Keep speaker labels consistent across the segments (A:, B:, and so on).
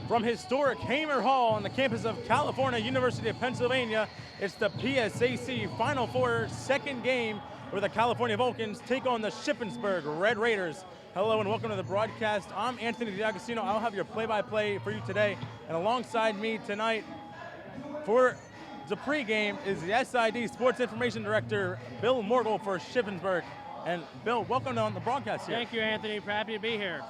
A: From historic Hamer Hall on the campus of California University of Pennsylvania, it's the PSAC Final Four second game where the California Vulcans take on the Shippensburg Red Raiders. Hello and welcome to the broadcast. I'm Anthony D'Agostino. I'll have your play-by-play for you today. And alongside me tonight for the pregame is the SID Sports Information Director, Bill Morgul for Shippensburg. And Bill, welcome on the broadcast here.
B: Thank you, Anthony. Happy to be here.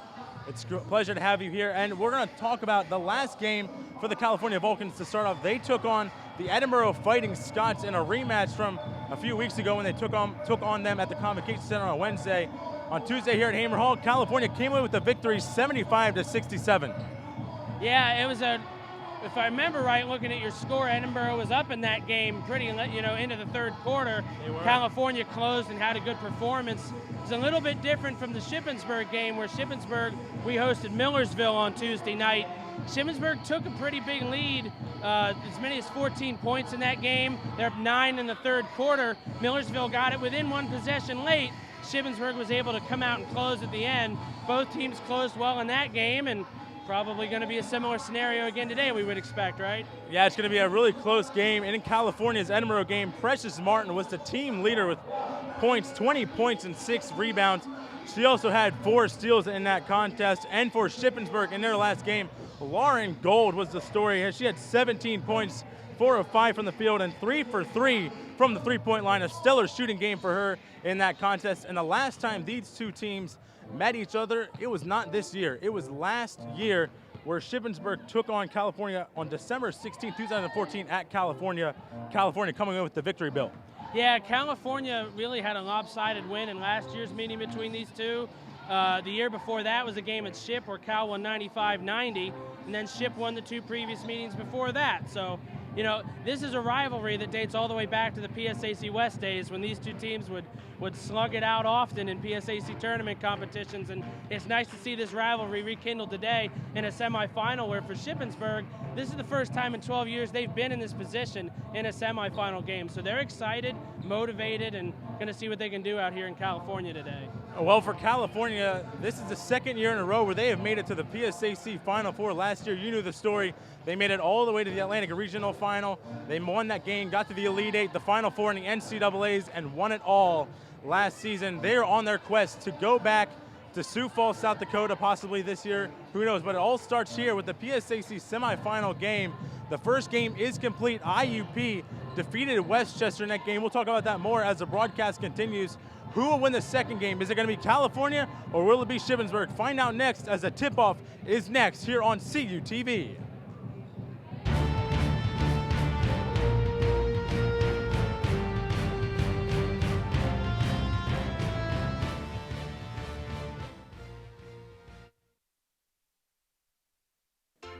A: It's a pleasure to have you here, and we're going to talk about the last game for the California Vulcans to start off. They took on the Edinburgh Fighting Scots in a rematch from a few weeks ago when they took on them at the Convocation Center on Wednesday. On Tuesday here at Hamer Hall, California came away with the victory 75-67.
B: Yeah, it was if I remember right, looking at your score, Edinburgh was up in that game pretty, into the third quarter. California closed and had a good performance. It's a little bit different from the Shippensburg game, where Shippensburg, we hosted Millersville on Tuesday night. Shippensburg took a pretty big lead, as many as 14 points in that game. They're up 9 in the third quarter. Millersville got it within one possession late. Shippensburg was able to come out and close at the end. Both teams closed well in that game, and probably going to be a similar scenario again today, we would expect, right?
A: Yeah, it's going to be a really close game. And in California's Edinburgh game, Precious Martin was the team leader with points, 20 points and 6 rebounds. She also had 4 steals in that contest. And for Shippensburg in their last game, Lauren Gold was the story. She had 17 points, 4 of 5 from the field, and 3 for 3 from the three-point line. A stellar shooting game for her in that contest. And the last time these two teams met each other, it was not this year. It was last year, where Shippensburg took on California on December 16, 2014 at California. California coming in with the victory, Bill.
B: Yeah, California really had a lopsided win in last year's meeting between these two. The year before that was a game at Ship where Cal won 95-90, and then Ship won the 2 previous meetings before that. So, this is a rivalry that dates all the way back to the PSAC West days, when these two teams would slug it out often in PSAC tournament competitions, and it's nice to see this rivalry rekindled today in a semifinal, where for Shippensburg, this is the first time in 12 years they've been in this position in a semifinal game. So they're excited, motivated, and going to see what they can do out here in California today.
A: Well, for California, this is the second year in a row where they have made it to the PSAC Final Four. Last year, you knew the story. They made it all the way to the Atlantic Regional Final. They won that game, got to the Elite Eight, the Final Four in the NCAAs, and won it all last season. They are on their quest to go back to Sioux Falls, South Dakota, possibly this year. Who knows? But it all starts here with the PSAC semifinal game. The first game is complete. IUP defeated Westchester in that game. We'll talk about that more as the broadcast continues. Who will win the second game? Is it going to be California or will it be Shippensburg? Find out next as the tip-off is next here on CUTV.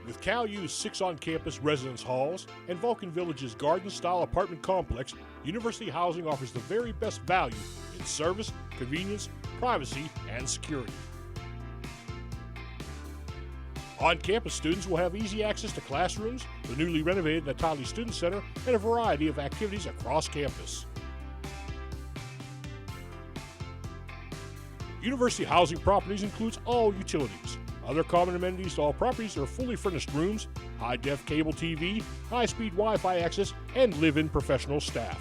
C: With Cal U's 6 on-campus residence halls and Vulcan Village's garden-style apartment complex, University Housing offers the very best value in service, convenience, privacy, and security. On-campus students will have easy access to classrooms, the newly renovated Natali Student Center, and a variety of activities across campus. University Housing Properties includes all utilities. Other common amenities to all properties are fully furnished rooms, high-def cable TV, high-speed Wi-Fi access, and live-in professional staff.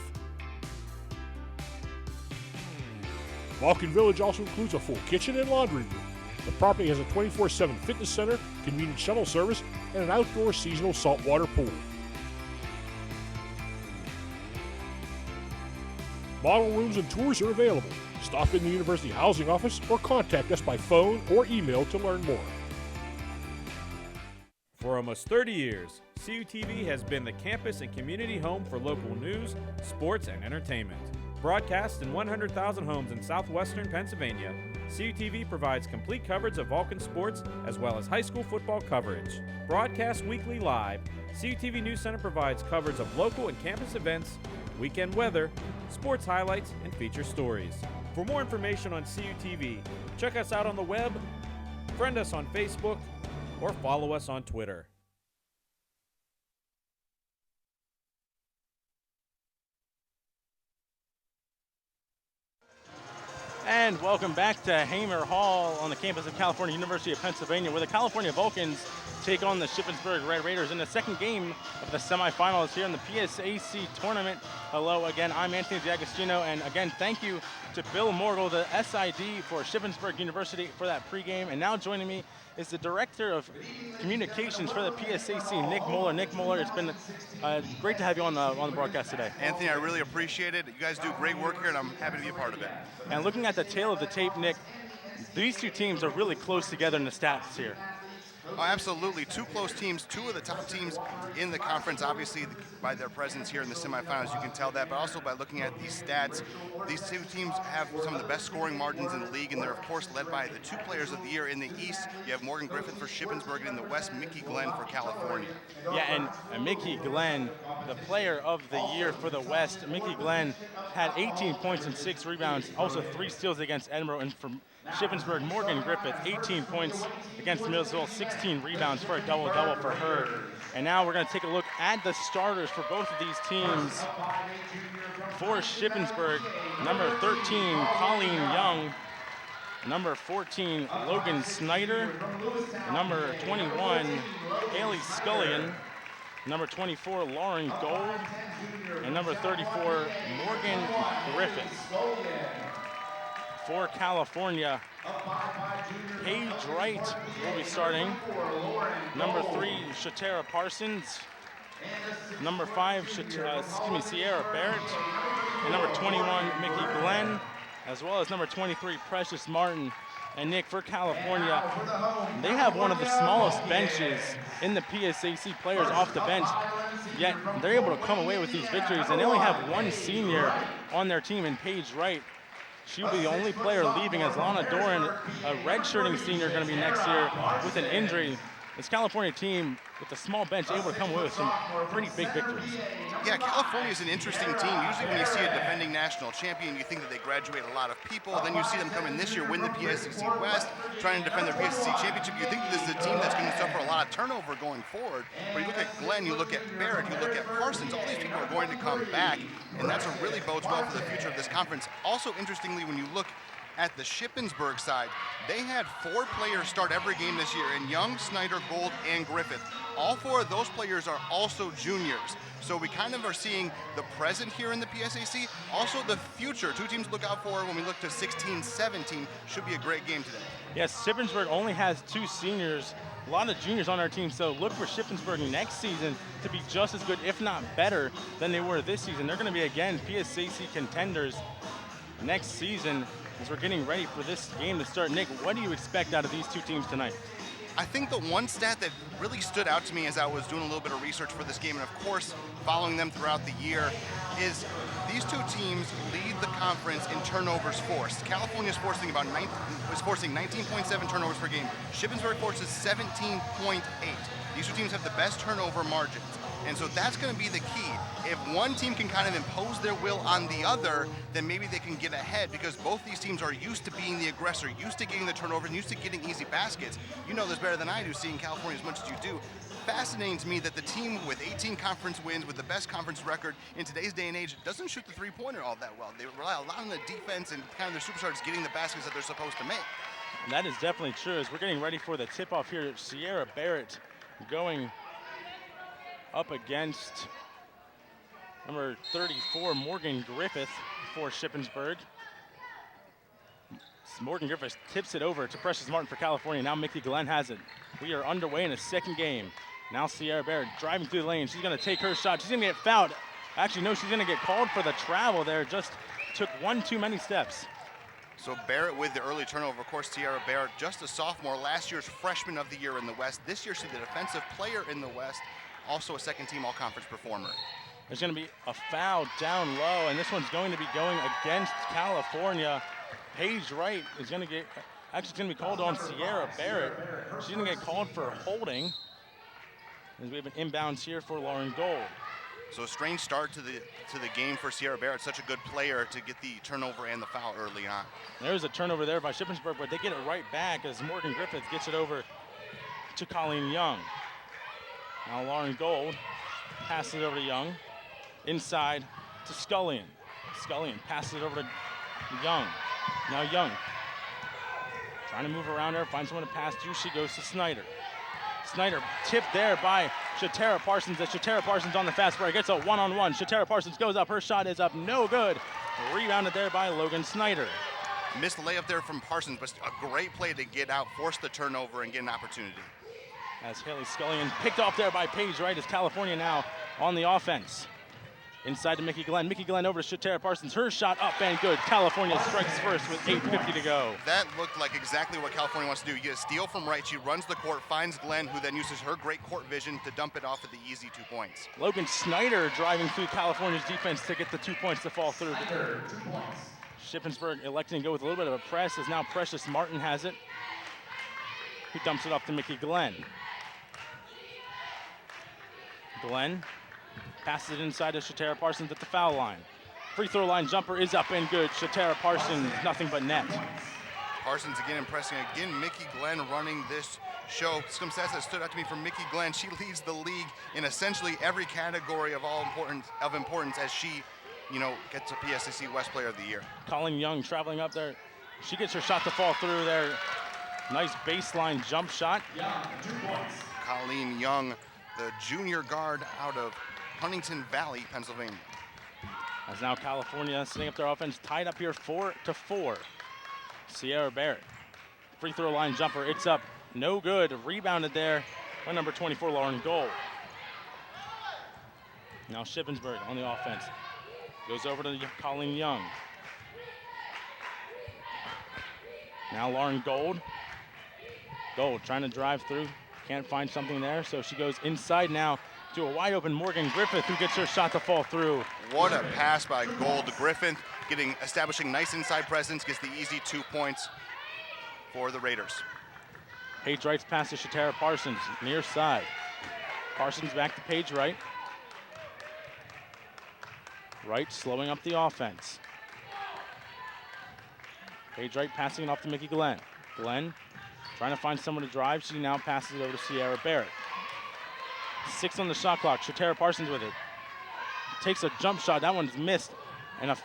C: Vulcan Village also includes a full kitchen and laundry room. The property has a 24/7 fitness center, convenient shuttle service, and an outdoor seasonal saltwater pool. Model rooms and tours are available. Stop in the University Housing Office or contact us by phone or email to learn more.
D: For almost 30 years, CUTV has been the campus and community home for local news, sports, and entertainment. Broadcast in 100,000 homes in southwestern Pennsylvania, CUTV provides complete coverage of Vulcan sports as well as high school football coverage. Broadcast weekly live, CUTV News Center provides coverage of local and campus events, weekend weather, sports highlights, and feature stories. For more information on CUTV, check us out on the web, friend us on Facebook, or follow us on Twitter.
A: And welcome back to Hamer Hall on the campus of California University of Pennsylvania, where the California Vulcans take on the Shippensburg Red Raiders in the second game of the semifinals here in the PSAC tournament. Hello again, I'm Anthony D'Agostino, and again, thank you to Bill Morgul, the SID for Shippensburg University, for that pregame. And now joining me is the Director of Communications for the PSAC, Nick Moeller. Nick Moeller, it's been great to have you on the broadcast today.
E: Anthony, I really appreciate it. You guys do great work here, and I'm happy to be a part of it.
A: And looking at the tail of the tape, Nick, these two teams are really close together in the stats here.
E: Oh, absolutely. Two close teams, two of the top teams in the conference, obviously by their presence here in the semifinals, you can tell that, but also by looking at these stats, these two teams have some of the best scoring margins in the league, and they're, of course, led by the two players of the year. In the East, you have Morgan Griffith for Shippensburg, and in the West, Mickey Glenn for California. Yeah,
A: and Mickey Glenn, the player of the year for the West. Mickey Glenn had 18 points and 6 rebounds, also 3 steals against Edinburgh, and from Shippensburg, Morgan Griffith, 18 points against Millsville, 16 rebounds for a double-double for her. And now we're going to take a look at the starters for both of these teams. For Shippensburg, number 13, Colleen Young. Number 14, Logan Snyder. Number 21, Haley Scullion. Number 24, Lauren Gold. And number 34, Morgan Griffith. For California, Paige Wright will be starting. Number 3, Shatara Parsons. Number 5, Sierra Barrett. And number 21, Mickey Glenn, as well as number 23, Precious Martin. And Nick, for California, they have one of the smallest benches in the PSAC, players off the bench, yet they're able to come away with these victories. And they only have one senior on their team in Paige Wright. She'll be the only player leaving, as Lana Doran, a redshirting senior, going to be next year with an injury. This California team, with a small bench, able to come away with some pretty big victories.
E: Yeah, California is an interesting team. Usually when you see a defending national champion, you think that they graduate a lot of people. Then you see them come in this year, win the PSAC West, trying to defend their PSAC championship. You think that this is a team that's going to suffer a lot of turnover going forward. But you look at Glenn, you look at Barrett, you look at Parsons, all these people are going to come back, and that's what really bodes well for the future of this conference. Also, interestingly, when you look at the Shippensburg side, they had 4 players start every game this year, in Young, Snyder, Gold, and Griffith. All 4 of those players are also juniors. So we kind of are seeing the present here in the PSAC, also the future. 2 teams to look out for when we look to 16-17. Should be a great game today.
A: Yes, Shippensburg only has 2 seniors, a lot of juniors on our team, so look for Shippensburg next season to be just as good, if not better, than they were this season. They're going to be, again, PSAC contenders next season. As we're getting ready for this game to start, Nick, what do you expect out of these 2 teams tonight?
E: I think the one stat that really stood out to me as I was doing a little bit of research for this game, and of course following them throughout the year, is these 2 teams lead the conference in turnovers forced. California is forcing 19.7 turnovers per game. Shippensburg forces 17.8. These 2 teams have the best turnover margins. And so that's going to be the key. If one team can kind of impose their will on the other, then maybe they can get ahead, because both these teams are used to being the aggressor, used to getting the turnovers, and used to getting easy baskets. You know this better than I do, seeing California as much as you do. Fascinating to me that the team with 18 conference wins, with the best conference record in today's day and age, doesn't shoot the 3-pointer all that well. They rely a lot on the defense and kind of their superstars getting the baskets that they're supposed to make.
A: And that is definitely true. As we're getting ready for the tip-off here, Sierra Barrett going up against number 34, Morgan Griffith for Shippensburg. Morgan Griffith tips it over to Precious Martin for California. Now Mickey Glenn has it. We are underway in a second game. Now Sierra Barrett driving through the lane. She's going to take her shot. She's going to get fouled. Actually, no, she's going to get called for the travel there. Just took 1 too many steps.
E: So Barrett with the early turnover. Of course, Sierra Barrett, just a sophomore, last year's freshman of the year in the West. This year she's the defensive player in the West. Also a second-team all-conference performer.
A: There's going to be a foul down low, and this one's going to be going against California. Paige Wright is going to get, actually it's going to be called on Sierra Barrett. She's going to get called for holding. As we have an inbounds here for Lauren Gold.
E: So a strange start to the game for Sierra Barrett, such a good player to get the turnover and the foul early on.
A: There's a turnover there by Shippensburg, but they get it right back as Morgan Griffith gets it over to Colleen Young. Now Lauren Gold passes it over to Young. Inside to Scullion. Scullion passes it over to Young. Now Young trying to move around her, find someone to pass to. She goes to Snyder. Snyder tipped there by Shatara Parsons as Shatara Parsons on the fast break. Gets a one-on-one. Shatara Parsons goes up. Her shot is up. No good. Rebounded there by Logan Snyder.
E: Missed the layup there from Parsons, but a great play to get out, force the turnover, and get an opportunity.
A: As Haley Scullion picked off there by Paige Wright as California now on the offense. Inside to Mickey Glenn. Mickey Glenn over to Shatara Parsons. Her shot up and good. California strikes first with 8:50 to go.
E: That looked like exactly what California wants to do. You get a steal from Wright. She runs the court, finds Glenn, who then uses her great court vision to dump it off at the easy 2 points.
A: Logan Snyder driving through California's defense to get the 2 points to fall through. Shippensburg electing to go with a little bit of a press as now Precious Martin has it. He dumps it off to Mickey Glenn. Glenn passes it inside to Shatara Parsons at the foul line. Free throw line jumper is up and good. Shatara Parsons, nothing but net.
E: Parsons again impressing. Again, Mickey Glenn running this show. Some stats that stood out to me from Mickey Glenn. She leads the league in essentially every category of importance as she, gets a PSAC West Player of the Year.
A: Colleen Young traveling up there. She gets her shot to fall through there. Nice baseline jump shot.
E: Colleen Young, the junior guard out of Huntington Valley, Pennsylvania.
A: As now California setting up their offense, tied up here 4-4. Sierra Barrett, free throw line jumper, it's up, no good. Rebounded there by number 24, Lauren Gold. Now Shippensburg on the offense. Goes over to Colleen Young. Now Lauren Gold. Gold trying to drive through, can't find something there, so she goes inside now to a wide open Morgan Griffith, who gets her shot to fall through.
E: What a pass by Gold. Griffith establishing nice inside presence, gets the easy 2 points for the Raiders.
A: Paige Wright's pass to Shatara Parsons, near side. Parsons back to Paige Wright. Wright slowing up the offense. Paige Wright passing it off to Mickey Glenn. Glenn trying to find someone to drive. She now passes it over to Sierra Barrett. 6 on the shot clock. Shatara Parsons with it. Takes a jump shot. That one's missed. And a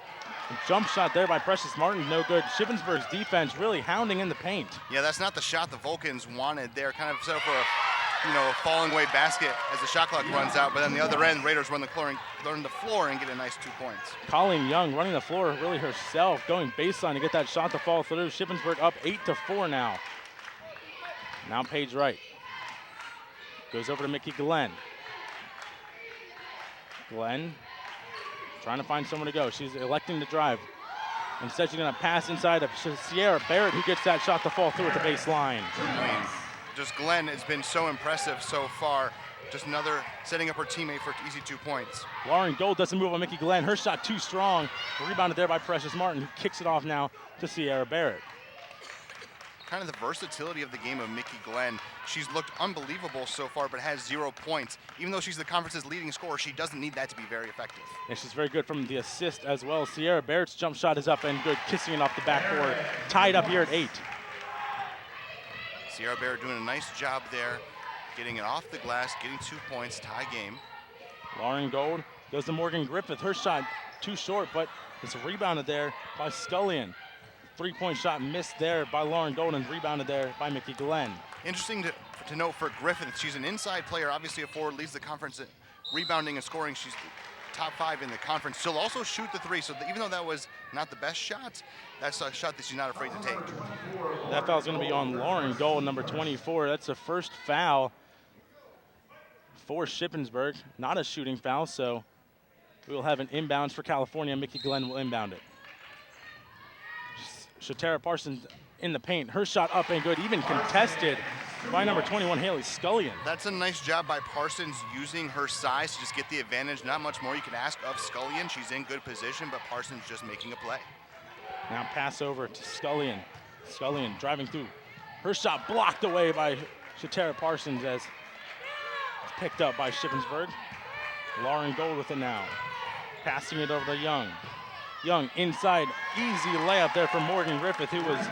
A: jump shot there by Precious Martin. No good. Shippensburg's defense really hounding in the paint.
E: Yeah, that's not the shot the Vulcans wanted there. Kind of set up for a falling away basket as the shot clock runs out. But then the other end, Raiders run the floor and get a nice 2 points.
A: Colleen Young running the floor really herself, going baseline to get that shot to fall through. Shippensburg up 8-4 now. Now Paige Wright. Goes over to Mickey Glenn. Glenn trying to find someone to go. She's electing to drive. Instead, she's going to pass inside of Sierra Barrett, who gets that shot to fall through at the baseline.
E: Just Glenn has been so impressive so far. Just another setting up her teammate for easy 2 points.
A: Lauren Gold doesn't move on Mickey Glenn. Her shot too strong. Rebounded there by Precious Martin, who kicks it off now to Sierra Barrett.
E: Kind of the versatility of the game of Mickey Glenn. She's looked unbelievable so far, but has 0 points. Even though she's the conference's leading scorer, she doesn't need that to be very effective.
A: And she's very good from the assist as well. Sierra Barrett's jump shot is up and good, kissing it off the backboard. Tied up here at 8.
E: Sierra Barrett doing a nice job there, getting it off the glass, getting 2 points, tie game.
A: Lauren Gold goes to Morgan Griffith. Her shot too short, but it's rebounded there by Scullion. 3-point shot missed there by Lauren Gold and rebounded there by Mickey Glenn.
E: Interesting to note for Griffith, she's an inside player, obviously a forward, leads the conference in rebounding and scoring. She's top 5 in the conference. She'll also shoot the 3, so even though that was not the best shot, that's a shot that she's not afraid to take.
A: That foul's going to be on Lauren Gold, number 24. That's the first foul for Shippensburg. Not a shooting foul, so we will have an inbounds for California. Mickey Glenn will inbound it. Shatara Parsons in the paint. Her shot up and good, even contested by number 21, Haley Scullion.
E: That's a nice job by Parsons using her size to just get the advantage. Not much more you can ask of Scullion. She's in good position, but Parsons just making a play.
A: Now pass over to Scullion. Scullion driving through. Her shot blocked away by Shatara Parsons as it's picked up by Shippensburg. Lauren Gold with it now. Passing it over to Young. Young inside, easy layup there from Morgan Griffith, who was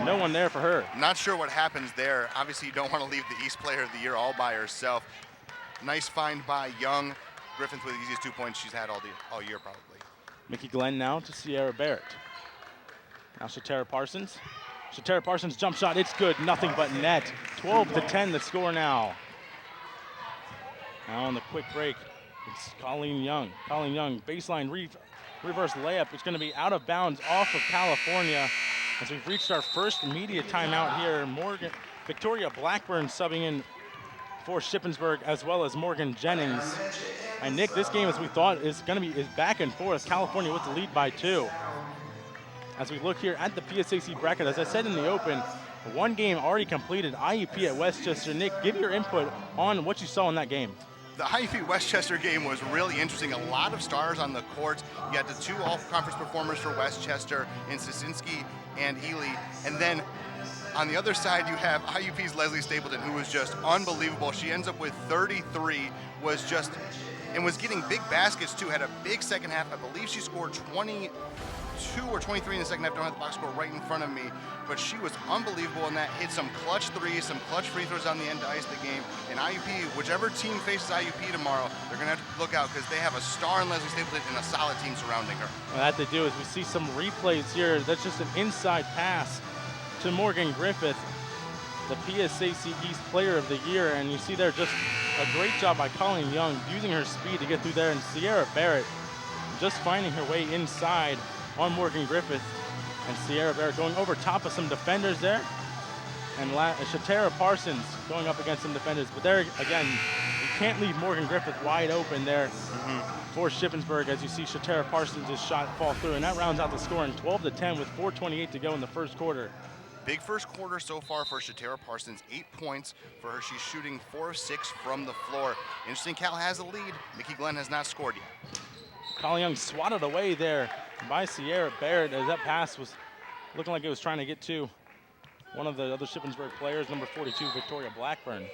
A: no one there for her.
E: Not sure what happens there. Obviously, you don't want to leave the East Player of the Year all by herself. Nice find by Young. Griffith with the easiest 2 points she's had all year, probably.
A: Mickey Glenn now to Sierra Barrett. Now Shatara Parsons. Shatera Parsons jump shot, it's good, nothing but net. 12-10 the score now. Now on the quick break, it's Colleen Young. Colleen Young, baseline reverse layup. It's going to be out of bounds off of California as we've reached our first media timeout here. Victoria Blackburn subbing in for Shippensburg, as well as Morgan Jennings. And Nick, this game, as we thought, is back and forth. California with the lead by 2. As we look here at the PSAC bracket, as I said in the open, one game already completed, IUP at Westchester. Nick, give your input on what you saw in that game.
E: The IUP Westchester game was really interesting. A lot of stars on the court. You had the 2 all-conference performers for Westchester in Sasinski and Ely. And then on the other side, you have IUP's Leslie Stapleton, who was just unbelievable. She ends up with 33, was getting big baskets too, had a big second half. I believe she scored 22 or 23 in the second half. Don't have the box score right in front of me, but she was unbelievable in that. Hit some clutch threes, some clutch free throws on the end to ice the game. And IUP, whichever team faces IUP tomorrow, they're gonna have to look out because they have a star in Leslie Stapleton and a solid team surrounding her.
A: What they do is we see some replays here. That's just an inside pass to Morgan Griffith, the PSAC East Player of the Year, and you see there just a great job by Colleen Young using her speed to get through there, and Sierra Barrett just finding her way inside on Morgan Griffith, and Sierra Barrett going over top of some defenders there, and Shatera Parsons going up against some defenders. But there again, you can't leave Morgan Griffith wide open there for Shippensburg, as you see Shatera Parsons' shot fall through, and that rounds out the score in 12-10 with 4:28 to go in the first quarter.
E: Big first quarter so far for Shatera Parsons, 8 points for her. She's shooting 4 of 6 from the floor. Interesting, Cal has a lead. Mickey Glenn has not scored yet.
A: Colleen Young swatted away there by Sierra Barrett as that pass was looking like it was trying to get to one of the other Shippensburg players, number 42, Victoria Blackburn.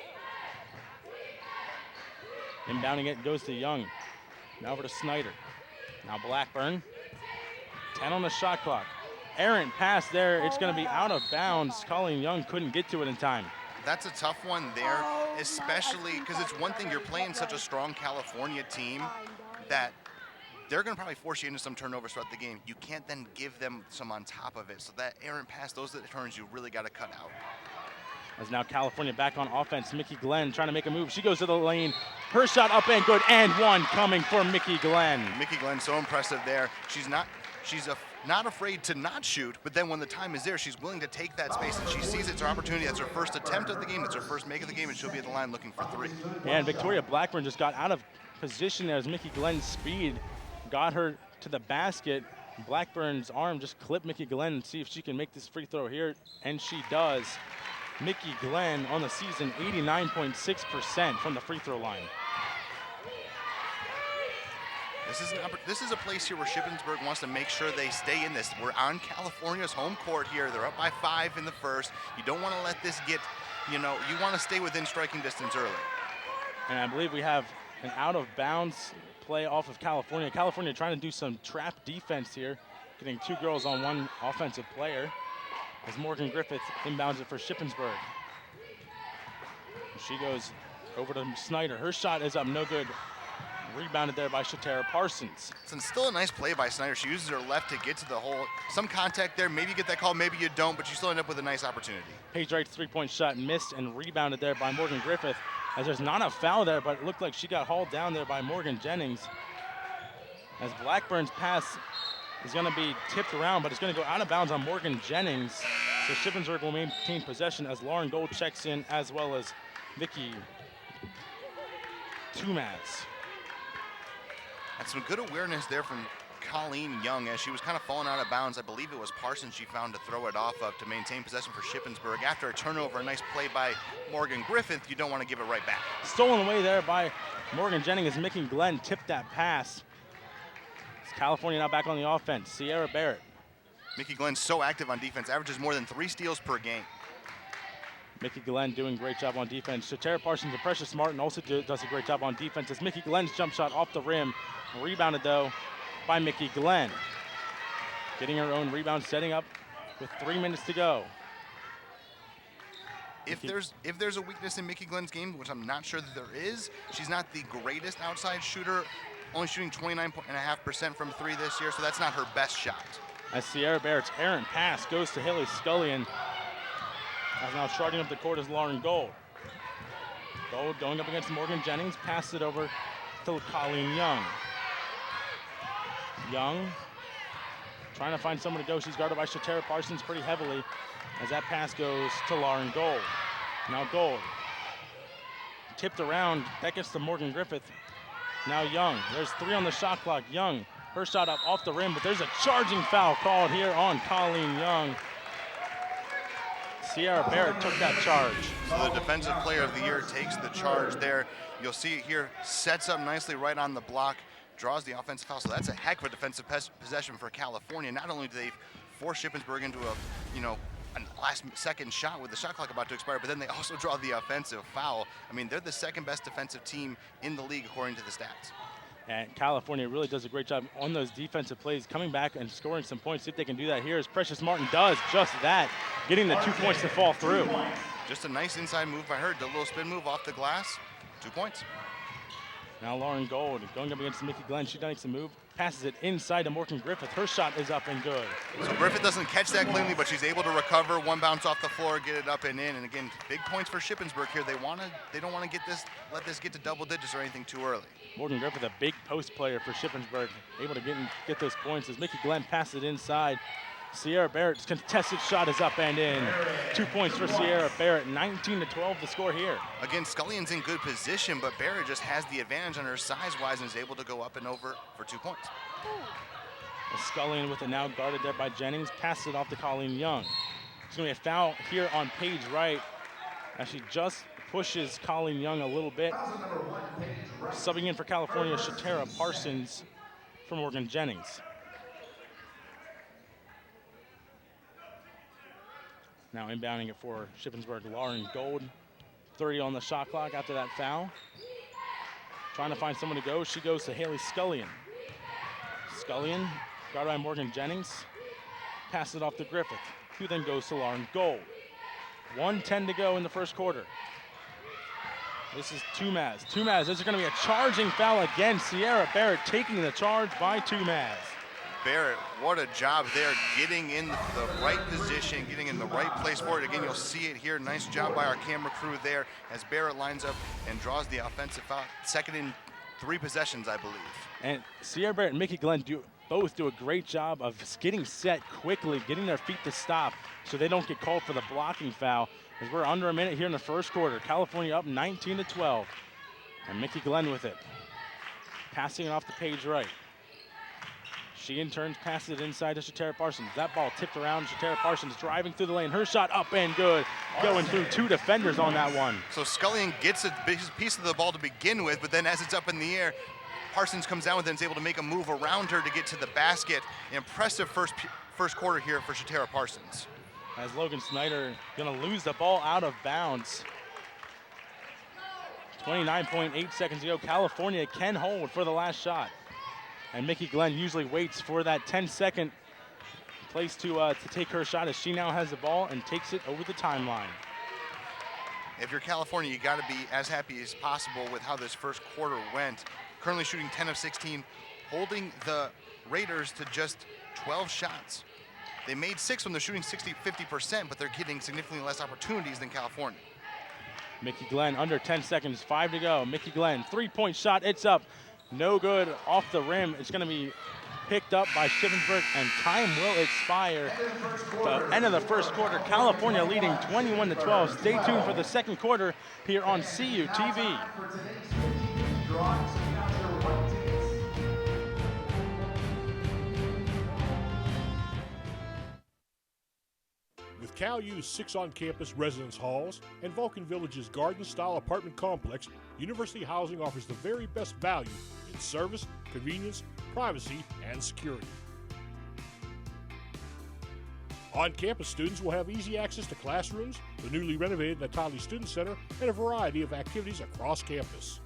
A: Inbounding it goes to Young. Now over to Snyder. Now Blackburn. 10 on the shot clock. Errant pass there. It's going to be out of bounds. Colleen Young couldn't get to it in time.
E: That's a tough one there, especially because it's one thing, you're playing such a strong California team that they're going to probably force you into some turnovers throughout the game. You can't then give them some on top of it. So that errant pass, those are the turns you really got to cut out.
A: As now California back on offense. Mickey Glenn trying to make a move. She goes to the lane. Her shot up and good, and one coming for Mickey Glenn.
E: Mickey Glenn, so impressive there. She's not afraid to not shoot, but then when the time is there, she's willing to take that space, and she sees it's her opportunity. That's her first attempt of the game. It's her first make of the game, and she'll be at the line looking for 3.
A: And Victoria Blackburn just got out of position there as Mickey Glenn's speed got her to the basket. Blackburn's arm just clipped Mickey Glenn and see if she can make this free throw here, and she does. Mickey Glenn on the season, 89.6% from the free throw line.
E: This is a place here where Shippensburg wants to make sure they stay in this. We're on California's home court here. They're up by 5 in the first. You don't want to let this get, you want to stay within striking distance early.
A: And I believe we have an out of bounds play off of California. California trying to do some trap defense here, getting 2 girls on 1 offensive player as Morgan Griffith inbounds it for Shippensburg. She goes over to Snyder. Her shot is up, no good. Rebounded there by Shatera Parsons.
E: It's still a nice play by Snyder. She uses her left to get to the hole. Some contact there. Maybe you get that call, maybe you don't, but you still end up with a nice opportunity.
A: Paige Wright's 3-point shot missed and rebounded there by Morgan Griffith, as there's not a foul there, but it looked like she got hauled down there by Morgan Jennings. As Blackburn's pass is going to be tipped around, but it's going to go out of bounds on Morgan Jennings. So Shippensburg will maintain possession as Lauren Gold checks in, as well as Vicky Tumaz.
E: That's some good awareness there from Colleen Young as she was kind of falling out of bounds. I believe it was Parsons she found to throw it off of to maintain possession for Shippensburg. After a turnover, a nice play by Morgan Griffith, you don't want to give it right back.
A: Stolen away there by Morgan Jennings as Mickey Glenn tipped that pass. It's California now back on the offense. Sierra Barrett.
E: Mickey Glenn's so active on defense, averages more than 3 steals per game.
A: Mickey Glenn doing a great job on defense. Shatera Parsons and Precious Martin also does a great job on defense as Mickey Glenn's jump shot off the rim. Rebounded, though, by Mickey Glenn. Getting her own rebound, setting up with 3 minutes to go.
E: If there's a weakness in Mickey Glenn's game, which I'm not sure that there is, she's not the greatest outside shooter, only shooting 29.5% from 3 this year, so that's not her best shot.
A: as Sierra Barrett's errant pass goes to Haley Scullion. As now charging up the court is Lauren Gold. Gold going up against Morgan Jennings, passes it over to Colleen Young. Young trying to find someone to go. She's guarded by Shatera Parsons pretty heavily as that pass goes to Lauren Gold. Now Gold tipped around. That gets to Morgan Griffith. Now Young. There's 3 on the shot clock. Young, her shot up off the rim, but there's a charging foul called here on Colleen Young. Sierra Barrett took that charge.
E: So the defensive player of the year takes the charge there. You'll see it here, sets up nicely right on the block, draws the offensive foul. So that's a heck of a defensive possession for California. Not only do they force Shippensburg into a last-second shot with the shot clock about to expire, but then they also draw the offensive foul. I mean, they're the second best defensive team in the league according to the stats.
A: And California really does a great job on those defensive plays, coming back and scoring some points. See if they can do that here as Precious Martin does just that, getting the 2 points to fall through.
E: Just a nice inside move by her, the little spin move off the glass, 2 points.
A: Now Lauren Gold going up against Mickey Glenn. She makes a move, passes it inside to Morgan Griffith. Her shot is up and good.
E: So Griffith doesn't catch that cleanly, but she's able to recover, one bounce off the floor, get it up and in. And again, big points for Shippensburg here. They don't want to let this get to double digits or anything too early.
A: Morgan Griffith, a big post player for Shippensburg, able to get those points as Mickey Glenn passes it inside. Sierra Barrett's contested shot is up and in. 2 points for Sierra Barrett, 19-12 the score here.
E: Again, Scullion's in good position, but Barrett just has the advantage on her size-wise and is able to go up and over for 2 points.
A: Scullion with it now guarded there by Jennings, passes it off to Colleen Young. There's going to be a foul here on Paige Wright as she just pushes Colleen Young a little bit. Subbing in for California, Shatera Parsons for Morgan Jennings. Now inbounding it for Shippensburg, Lauren Gold. 30 on the shot clock after that foul. Trying to find someone to go. She goes to Haley Scullion. Scullion, guarded by Morgan Jennings. Passes it off to Griffith, who then goes to Lauren Gold. 1:10 to go in the first quarter. This is Tumaz. Tumaz, there's going to be a charging foul again. Sierra Barrett taking the charge by Tumaz.
E: Barrett, what a job there, getting in the right position, getting in the right place for it. Again, you'll see it here. Nice job by our camera crew there as Barrett lines up and draws the offensive foul. Second in 3 possessions, I believe. And
A: Sierra Barrett and Mickey Glenn both do a great job of getting set quickly, getting their feet to stop so they don't get called for the blocking foul. As we're under a minute here in the first quarter. California up 19-12. And Mickey Glenn with it. Passing it off to Paige Wright. She in turn passes it inside to Shatera Parsons. That ball tipped around. Shatera Parsons driving through the lane. Her shot up and good. Going through 2 defenders on that one.
E: So Scullion gets a piece of the ball to begin with, but then as it's up in the air, Parsons comes down with it and is able to make a move around her to get to the basket. Impressive first quarter here for Shatera Parsons.
A: As Logan Snyder gonna lose the ball out of bounds. 29.8 seconds to go. California can hold for the last shot. And Mickey Glenn usually waits for that 10-second place to take her shot as she now has the ball and takes it over the timeline.
E: If you're California, you got to be as happy as possible with how this first quarter went. Currently shooting 10 of 16, holding the Raiders to just 12 shots. They made 6 when they're shooting 50%, but they're getting significantly less opportunities than California.
A: Mickey Glenn under 10 seconds, 5 to go. Mickey Glenn, 3-point shot, it's up. No good off the rim. It's going to be picked up by Shippensburg, and time will expire. The end of the first quarter, California leading 21-12. Stay tuned for the second quarter here on CUTV.
C: With CalU's 6 on-campus residence halls and Vulcan Village's garden-style apartment complex, University Housing offers the very best value in service, convenience, privacy, and security. On-campus students will have easy access to classrooms, the newly renovated Natali Student Center, and a variety of activities across campus.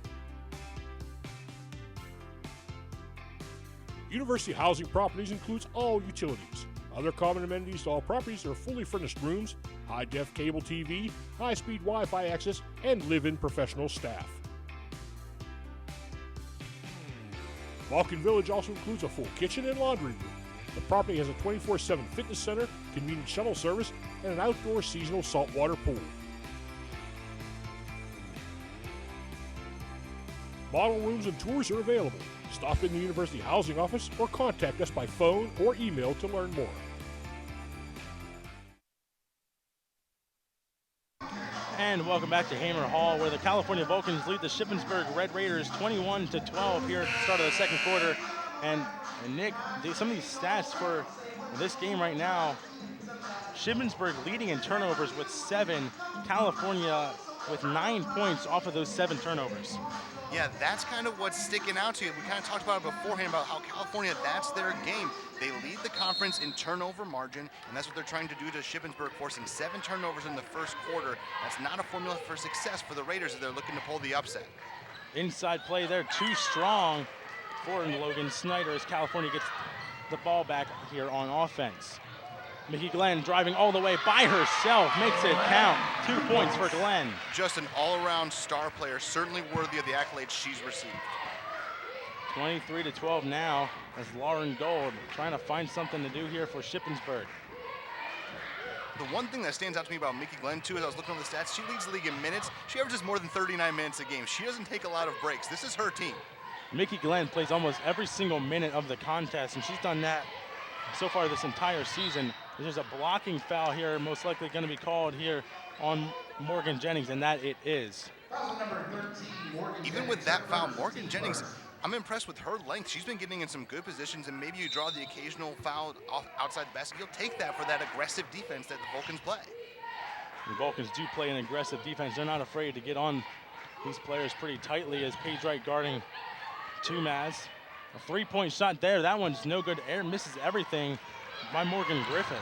C: University Housing Properties includes all utilities. Other common amenities to all properties are fully furnished rooms, high-def cable TV, high-speed Wi-Fi access, and live-in professional staff. Vulcan Village also includes a full kitchen and laundry room. The property has a 24/7 fitness center, convenient shuttle service, and an outdoor seasonal saltwater pool. Model rooms and tours are available. Stop in the University Housing Office or contact us by phone or email to learn more.
A: And welcome back to Hamer Hall, where the California Vulcans lead the Shippensburg Red Raiders 21-12 here at the start of the second quarter. And Nick, some of these stats for this game right now, Shippensburg leading in turnovers with 7, California with 9 points off of those 7 turnovers.
E: Yeah, that's kind of what's sticking out to you. We kind of talked about it beforehand about how California, that's their game. They lead the conference in turnover margin, and that's what they're trying to do to Shippensburg, forcing 7 turnovers in the first quarter. That's not a formula for success for the Raiders as they're looking to pull the upset.
A: Inside play there, too strong for Logan Snyder as California gets the ball back here on offense. Mickey Glenn driving all the way by herself, makes it count. 2 points for Glenn.
E: Just an all-around star player, certainly worthy of the accolades she's received.
A: 23-12 now as Lauren Gold trying to find something to do here for Shippensburg.
E: The one thing that stands out to me about Mickey Glenn, too, as I was looking over the stats, she leads the league in minutes. She averages more than 39 minutes a game. She doesn't take a lot of breaks. This is her team.
A: Mickey Glenn plays almost every single minute of the contest, and she's done that so far this entire season. There's a blocking foul here, most likely going to be called here on Morgan Jennings, and that it is.
E: Even with that foul, Morgan Jennings, I'm impressed with her length. She's been getting in some good positions, and maybe you draw the occasional foul outside the basket. You'll take that for that aggressive defense that the Vulcans play.
A: The Vulcans do play an aggressive defense. They're not afraid to get on these players pretty tightly as Paige Wright guarding Tumaz. A 3-point shot there. That one's no good. Air misses everything by Morgan Griffith.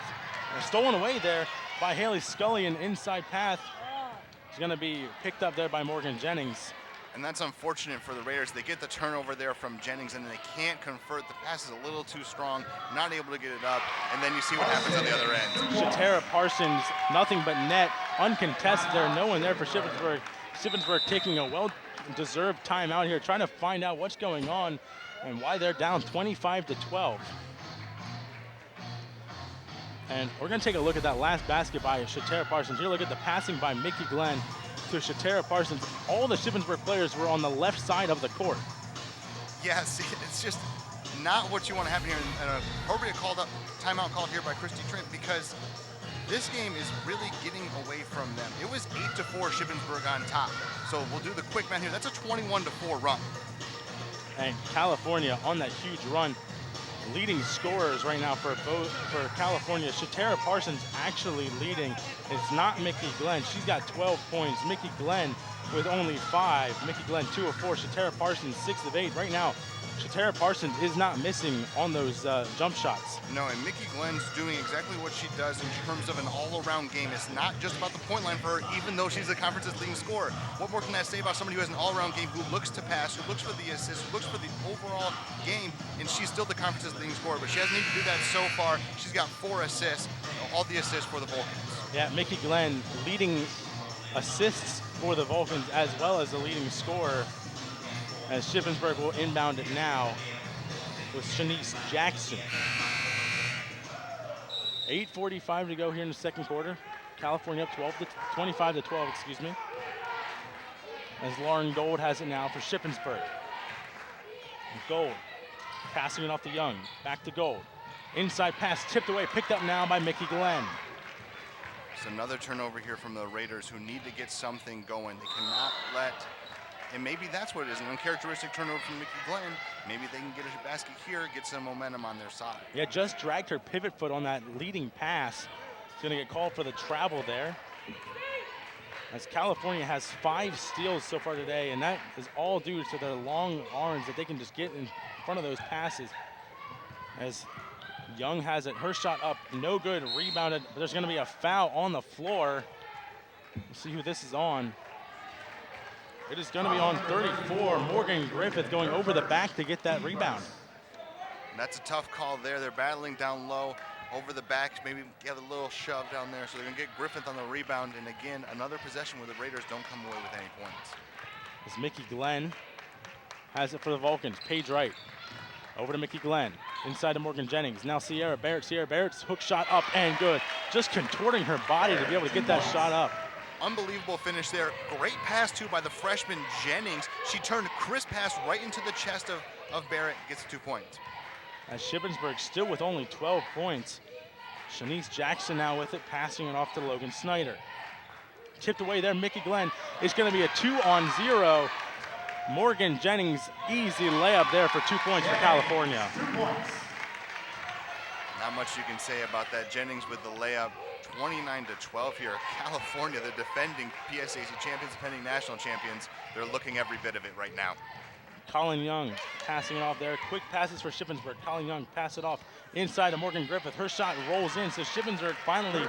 A: Stolen away there by Haley Scully, an inside path. It's going to be picked up there by Morgan Jennings.
E: And that's unfortunate for the Raiders. They get the turnover there from Jennings, and they can't convert. The pass is a little too strong, not able to get it up, and then you see what happens on the other end.
A: Shatara Parsons, nothing but net, uncontested there, no one there for Shippensburg. Shippensburg taking a well-deserved timeout here, trying to find out what's going on and why they're down 25-12. And we're going to take a look at that last basket by Shatara Parsons. Here, look at the passing by Mickey Glenn to Shatara Parsons. All the Shippensburg players were on the left side of the court.
E: Yeah, see, it's just not what you want to happen here. An appropriate timeout called here by Christy Trent, because this game is really getting away from them. It was 8-4 Shippensburg on top. So we'll do the quick math here. That's a 21-4 run.
A: And California on that huge run. Leading scorers right now for California. Shatara Parsons actually leading. It's not Mickey Glenn. She's got 12 points. Mickey Glenn with only 5. Mickey Glenn 2 of 4. Shatara Parsons 6 of 8. Right now, Shatara Parsons is not missing on those jump shots.
E: No, and Mickey Glenn's doing exactly what she does in terms of an all-around game. It's not just about the point line for her, even though she's the conference's leading scorer. What more can that say about somebody who has an all-around game, who looks to pass, who looks for the assist, who looks for the overall game, and she's still the conference's leading scorer, but she hasn't needed to do that so far. She's got 4 assists, all the assists for the Vulcans.
A: Yeah, Mickey Glenn leading assists for the Vulcans as well as the leading scorer, as Shippensburg will inbound it now with Shanice Jackson. 8:45 to go here in the second quarter. California up 25-12, excuse me. As Lauren Gold has it now for Shippensburg. Gold passing it off to Young. Back to Gold. Inside pass tipped away, picked up now by Mickey Glenn.
E: It's another turnover here from the Raiders, who need to get something going. They cannot let, and maybe that's what it is, an uncharacteristic turnover from Mickey Glenn. Maybe they can get a basket here, get some momentum on their side.
A: Yeah, just dragged her pivot foot on that leading pass. It's going to get called for the travel there. As California has 5 steals so far today, and that is all due to their long arms that they can just get in front of those passes. As Young has it, her shot up, no good, rebounded, but there's going to be a foul on the floor. We'll see who this is on. It is going to be on 34, Morgan Griffith going over the back to get that rebound.
E: That's a tough call there. They're battling down low, over the back, maybe get a little shove down there, so they're going to get Griffith on the rebound, and again, another possession where the Raiders don't come away with any points.
A: As Mickey Glenn has it for the Vulcans. Paige Wright Over to Mickey Glenn. Inside to Morgan Jennings. Now Sierra Barrett. Sierra Barrett's hook shot up and good. Just contorting her body to be able to get that shot up.
E: Unbelievable finish there. Great pass, too, by the freshman Jennings. She turned a crisp pass right into the chest of Barrett. Gets 2 points.
A: As Shippensburg still with only 12 points. Shanice Jackson now with it, passing it off to Logan Snyder. Tipped away there, Mickey Glenn. It's going to be a 2-on-0. Morgan Jennings, easy layup there for 2 points for California.
E: Not much you can say about that. Jennings with the layup. 29-12 here. California, the defending PSAC champions, defending national champions. They're looking every bit of it right now.
A: Colin Young passing it off there. Quick passes for Shippensburg. Colin Young pass it off inside to Morgan Griffith. Her shot rolls in, so Shippensburg finally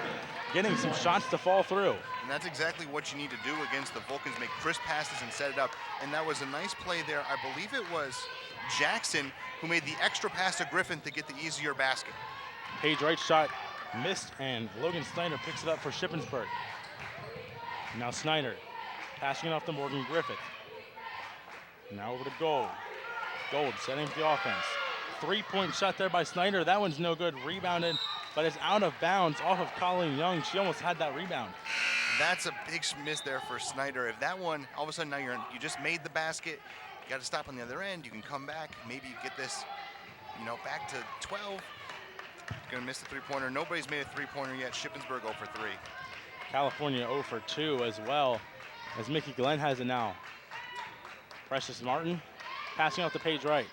A: getting some shots to fall through.
E: And that's exactly what you need to do against the Vulcans, make crisp passes and set it up. And that was a nice play there. I believe it was Jackson who made the extra pass to Griffin to get the easier basket.
A: Paige Wright's shot missed, and Logan Snyder picks it up for Shippensburg. Now Snyder passing it off to Morgan Griffith. Now over to Gold. Gold setting up the offense. 3-point shot there by Snyder. That one's no good. Rebounded, but it's out of bounds off of Colleen Young. She almost had that rebound.
E: That's a big miss there for Snyder. If that one, all of a sudden now you just made the basket, you got to stop on the other end. You can come back. Maybe you get this, back to 12. Going to miss the three-pointer. Nobody's made a three-pointer yet. Shippensburg 0 for 3.
A: California 0 for 2 as well, as Mickey Glenn has it now. Precious Martin passing off to Paige Wright.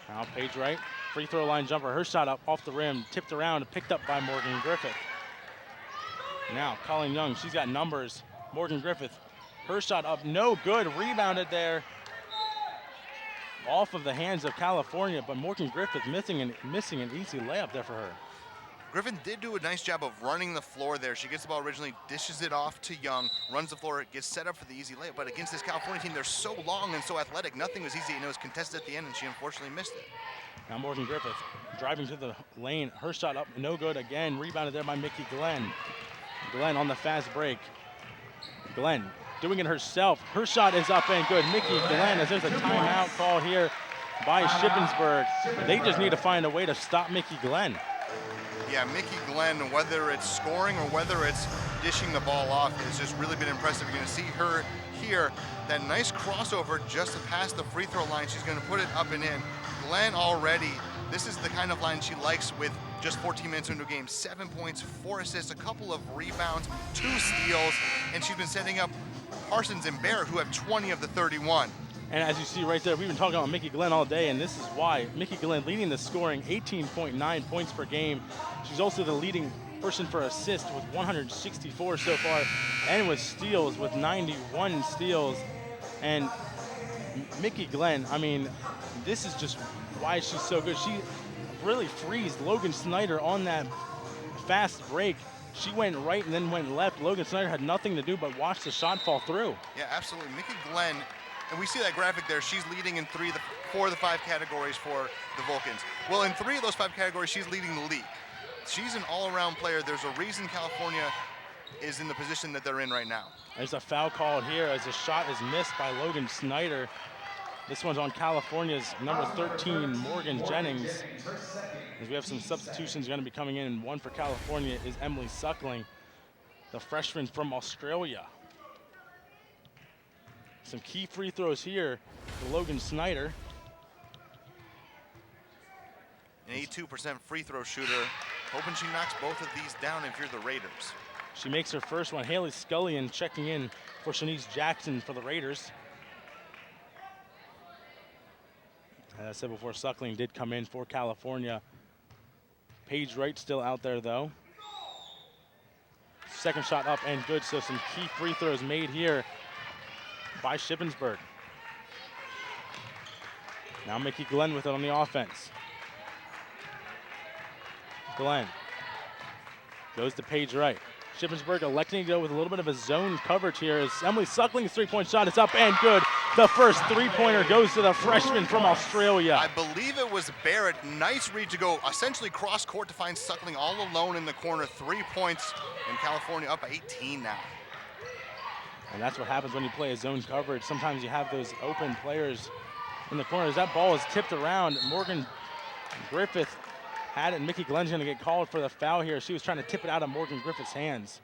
A: Now Paige Wright, free throw line jumper. Her shot up off the rim, tipped around and picked up by Morgan Griffith. Now Colleen Young, she's got numbers. Morgan Griffith, her shot up, no good. Rebounded there off of the hands of California, but Morgan Griffith missing an easy layup there for her.
E: Griffin did do a nice job of running the floor there. She gets the ball originally, dishes it off to Young, runs the floor, gets set up for the easy layup. But against this California team, they're so long and so athletic. Nothing was easy, and it was contested at the end, and she unfortunately missed it.
A: Now Morgan Griffith driving to the lane. Her shot up, no good again. Rebounded there by Mickey Glenn. Glenn on the fast break. Glenn doing it herself. Her shot is up and good. Mickey Glenn, as there's a timeout call here by Shippensburg. They just need to find a way to stop Mickey Glenn.
E: Yeah, Mickey Glenn, whether it's scoring or whether it's dishing the ball off, has just really been impressive. You're going to see her here, that nice crossover just to pass the free throw line. She's going to put it up and in. Glenn already, this is the kind of line she likes with just 14 minutes into a game. 7 points, 4 assists, a couple of rebounds, 2 steals, and she's been setting up Parsons and Barrett, who have 20 of the 31.
A: And as you see right there, we've been talking about Mickey Glenn all day, and this is why. Mickey Glenn leading the scoring, 18.9 points per game. She's also the leading person for assists with 164 so far, and with steals with 91 steals. And Mickey Glenn, I mean, this is just why she's so good. She really freezed Logan Snyder on that fast break. She went right and then went left. Logan Snyder had nothing to do but watch the shot fall through.
E: Yeah, absolutely. Mickey Glenn, and we see that graphic there, she's leading in 4 of the 5 categories for the Vulcans. Well, in 3 of those 5 categories, she's leading the league. She's an all-around player. There's a reason California is in the position that they're in right now.
A: There's a foul called here as the shot is missed by Logan Snyder. This one's on California's number 13, Morgan Jennings. As we have some substitutions going to be coming in, and one for California is Emily Suckling, the freshman from Australia. Some key free throws here for Logan Snyder.
E: An 82% free throw shooter. Hoping she knocks both of these down if you're the Raiders.
A: She makes her first one. Haley Scullion checking in for Shanice Jackson for the Raiders. As I said before, Suckling did come in for California. Paige Wright still out there, though. Second shot up and good, so some key free throws made here by Shippensburg. Now Mickey Glenn with it on the offense. Glenn goes to Paige Wright. Shippensburg electing to go with a little bit of a zone coverage here as Emily Suckling's three-point shot is up and good. The first three-pointer goes to the freshman from Australia.
E: I believe it was Barrett. Nice read to go essentially cross court to find Suckling all alone in the corner. 3 points, and California up 18 now.
A: And that's what happens when you play a zone coverage. Sometimes you have those open players in the corner as that ball is tipped around. Morgan Griffith had it, and Mickey Glenn's gonna get called for the foul here. She was trying to tip it out of Morgan Griffith's hands.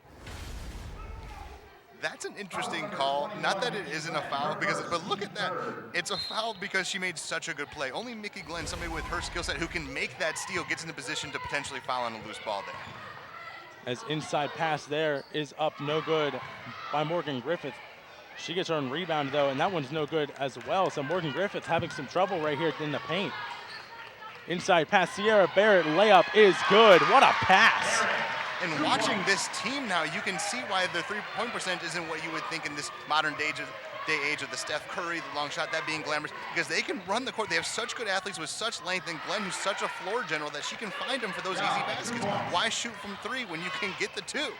E: That's an interesting call. Not that it isn't a foul, but look at that. It's a foul because she made such a good play. Only Mickey Glenn, somebody with her skill set who can make that steal, gets in a position to potentially foul on a loose ball there.
A: As inside pass there is up, no good by Morgan Griffith. She gets her own rebound though, and that one's no good as well. So Morgan Griffith having some trouble right here in the paint. Inside pass, Sierra Barrett layup is good. What a pass.
E: And watching this team now, you can see why the three-point percent isn't what you would think in this modern day age of the Steph Curry, the long shot, that being glamorous, because they can run the court. They have such good athletes with such length, and Glenn, who's such a floor general, that she can find them for those easy baskets. Why shoot from three when you can get the two?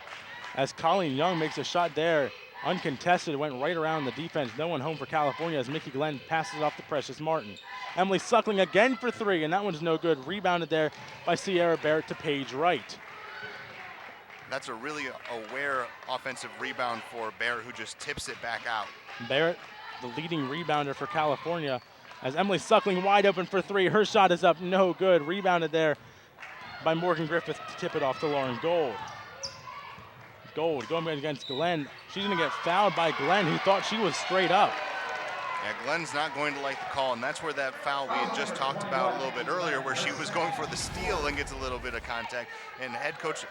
A: As Colleen Young makes a shot there, uncontested, went right around the defense. No one home for California as Mickey Glenn passes off to Precious Martin. Emily Suckling again for three, and that one's no good. Rebounded there by Sierra Barrett to Paige Wright.
E: That's a really aware offensive rebound for Barrett, who just tips it back out.
A: Barrett, the leading rebounder for California, as Emily Suckling wide open for three. Her shot is up, no good. Rebounded there by Morgan Griffith to tip it off to Lauren Gold. Gold going against Glenn. She's gonna get fouled by Glenn, who thought she was straight up.
E: Yeah, Glenn's not going to like the call, and that's where that foul we had just talked about a little bit earlier, where she was going for the steal and gets a little bit of contact. And head coach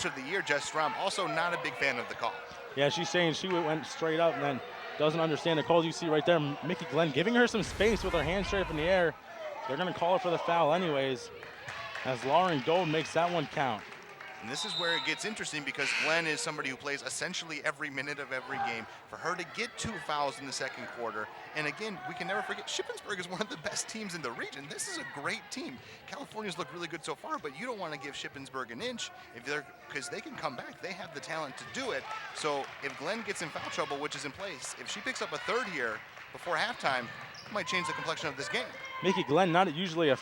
E: of the year, Jess Strom, also not a big fan of the call.
A: Yeah, she's saying she went straight up and then doesn't understand the calls. You see right there, Mickey Glenn giving her some space with her hand straight up in the air. They're gonna call her for the foul anyways, as Lauren Gold makes that one count.
E: And this is where it gets interesting, because Glenn is somebody who plays essentially every minute of every game. For her to get 2 fouls in the second quarter, and again, we can never forget, Shippensburg is one of the best teams in the region. This is a great team. California's looked really good so far, but you don't want to give Shippensburg an inch because they can come back. They have the talent to do it. So if Glenn gets in foul trouble, which is in place, if she picks up a third here before halftime, it might change the complexion of this game.
A: Mickey Glenn, not usually a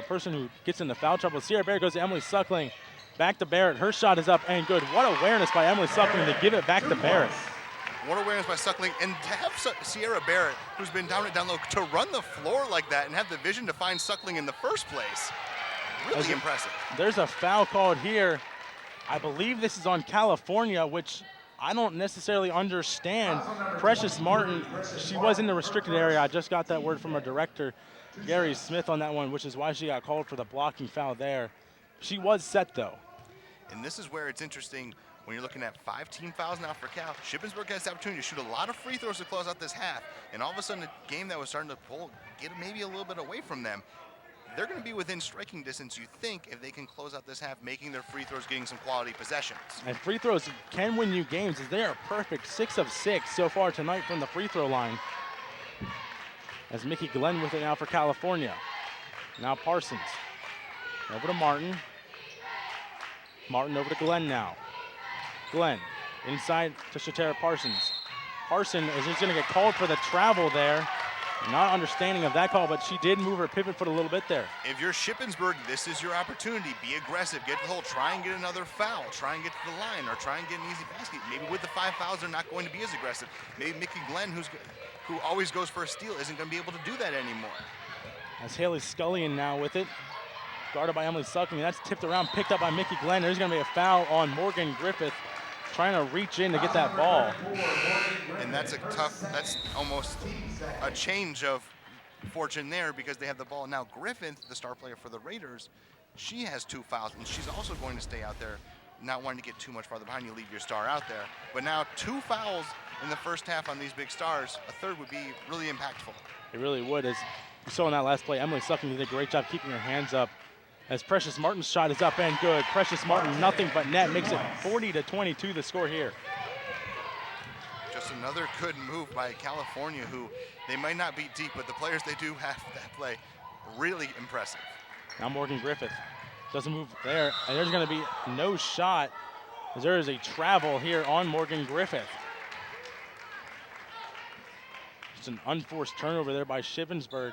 A: person who gets into foul trouble. Sierra Barrett goes to Emily Suckling. Back to Barrett. Her shot is up and good. What awareness by Emily Suckling to give it back to Barrett.
E: What awareness by Suckling, and to have Sierra Barrett, who's been down low, to run the floor like that and have the vision to find Suckling in the first place. Really impressive.
A: There's a foul called here. I believe this is on California, which I don't necessarily understand. Precious Martin, she was in the restricted area. I just got that word from our director, Gary Smith, on that one, which is why she got called for the blocking foul there. She was set though.
E: And this is where it's interesting when you're looking at 5 team fouls now for Cal. Shippensburg has the opportunity to shoot a lot of free throws to close out this half. And all of a sudden, a game that was starting to get maybe a little bit away from them, they're going to be within striking distance, you think, if they can close out this half, making their free throws, getting some quality possessions.
A: And free throws can win you games, as they are perfect. 6 of 6 so far tonight from the free throw line. As Mickey Glenn with it now for California. Now Parsons. Over to Martin. Martin over to Glenn now. Glenn inside to Shatera Parsons. Parsons is just gonna get called for the travel there. Not understanding of that call, but she did move her pivot foot a little bit there.
E: If you're Shippensburg, this is your opportunity. Be aggressive, get the hole, try and get another foul, try and get to the line, or try and get an easy basket. Maybe with the 5 fouls, they're not going to be as aggressive. Maybe Mickey Glenn, who always goes for a steal, isn't gonna be able to do that anymore.
A: As Haley Scullion now with it. Guarded by Emily Suckling. That's tipped around, picked up by Mickey Glenn. There's going to be a foul on Morgan Griffith, trying to reach in to get that ball.
E: And that's almost a change of fortune there, because they have the ball. Now Griffith, the star player for the Raiders, she has 2 fouls, and she's also going to stay out there, not wanting to get too much farther behind you, leave your star out there. But now 2 fouls in the first half on these big stars. A third would be really impactful.
A: It really would. As you saw in that last play, Emily Suckling did a great job keeping her hands up. As Precious Martin's shot is up and good. Precious Martin, nothing but net, makes it 40-22 the score here.
E: Just another good move by California, who they might not be deep, but the players they do have that play, really impressive.
A: Now Morgan Griffith doesn't move there, and there's going to be no shot, as there is a travel here on Morgan Griffith. It's an unforced turnover there by Shippensburg.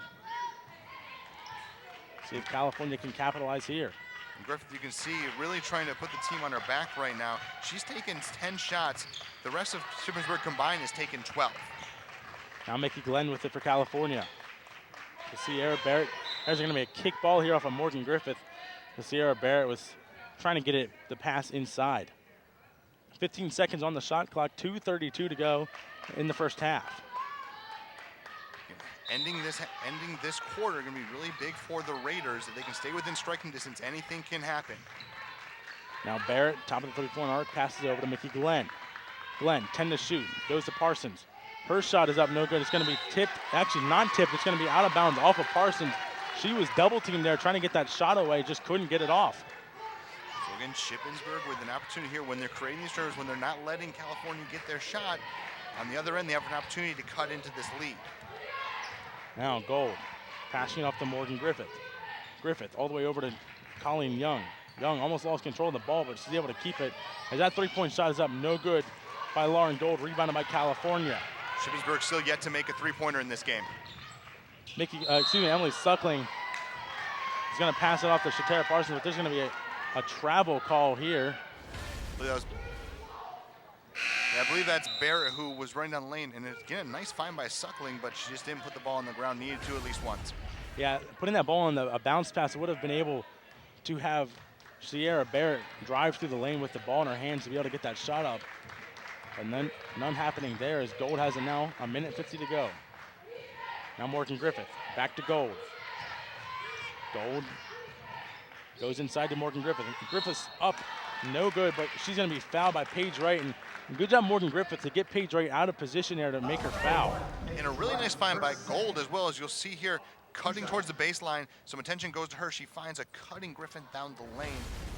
A: See if California can capitalize here.
E: And Griffith, you can see, really trying to put the team on her back right now. She's taken 10 shots. The rest of Shippensburg combined has taken 12.
A: Now Mickey Glenn with it for California. to Sierra Barrett. There's going to be a kick ball here off of Morgan Griffith. The Sierra Barrett was trying to get the pass inside. 15 seconds on the shot clock, 2:32 to go in the first half.
E: Ending this quarter going to be really big for the Raiders. If they can stay within striking distance, anything can happen.
A: Now Barrett, top of the 3-point arc, passes over to Mickey Glenn. Glenn, 10 to shoot, goes to Parsons. Her shot is up, no good. It's going to be tipped, actually not tipped. It's going to be out of bounds off of Parsons. She was double teamed there trying to get that shot away, just couldn't get it off.
E: So again, Shippensburg with an opportunity here when they're creating these turnovers, when they're not letting California get their shot. On the other end, they have an opportunity to cut into this lead.
A: Now Gold, passing it off to Morgan Griffith. Griffith all the way over to Colleen Young. Young almost lost control of the ball, but she's able to keep it. As that 3-point shot is up, no good by Lauren Gold, rebounded by California.
E: Shippensburg still yet to make a 3-pointer in this game.
A: Emily Suckling is going to pass it off to Shatara Parsons, but there's going to be a travel call here.
E: I believe that's Barrett who was running down the lane, and it's again a nice find by Suckling, but she just didn't put the ball on the ground. Needed to at least once.
A: Yeah, putting that ball on a bounce pass would have been able to have Sierra Barrett drive through the lane with the ball in her hands to be able to get that shot up. And then none happening there as Gold has it now, 1:50 to go. Now Morgan Griffith, back to Gold. Gold goes inside to Morgan Griffith. Griffith's up, no good, but she's going to be fouled by Paige Wright. And good job, Morgan Griffith, to get Paige Wright out of position there to make her foul.
E: And a really nice find by Gold as well, as you'll see here, cutting towards the baseline. Some attention goes to her. She finds a cutting Griffin down the lane.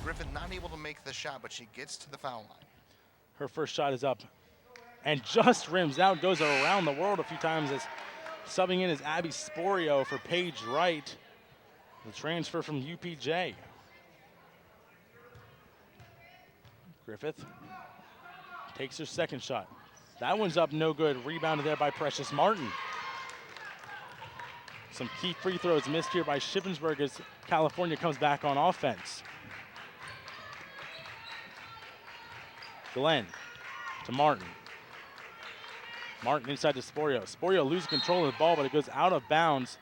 E: Griffin not able to make the shot, but she gets to the foul line.
A: Her first shot is up and just rims out, goes around the world a few times as subbing in is Abby Sporio for Paige Wright, the transfer from UPJ. Griffith takes her second shot. That one's up, no good. Rebounded there by Precious Martin. Some key free throws missed here by Shippensburg as California comes back on offense. Glenn to Martin. Martin inside to Sporio. Sporio loses control of the ball, but it goes out of bounds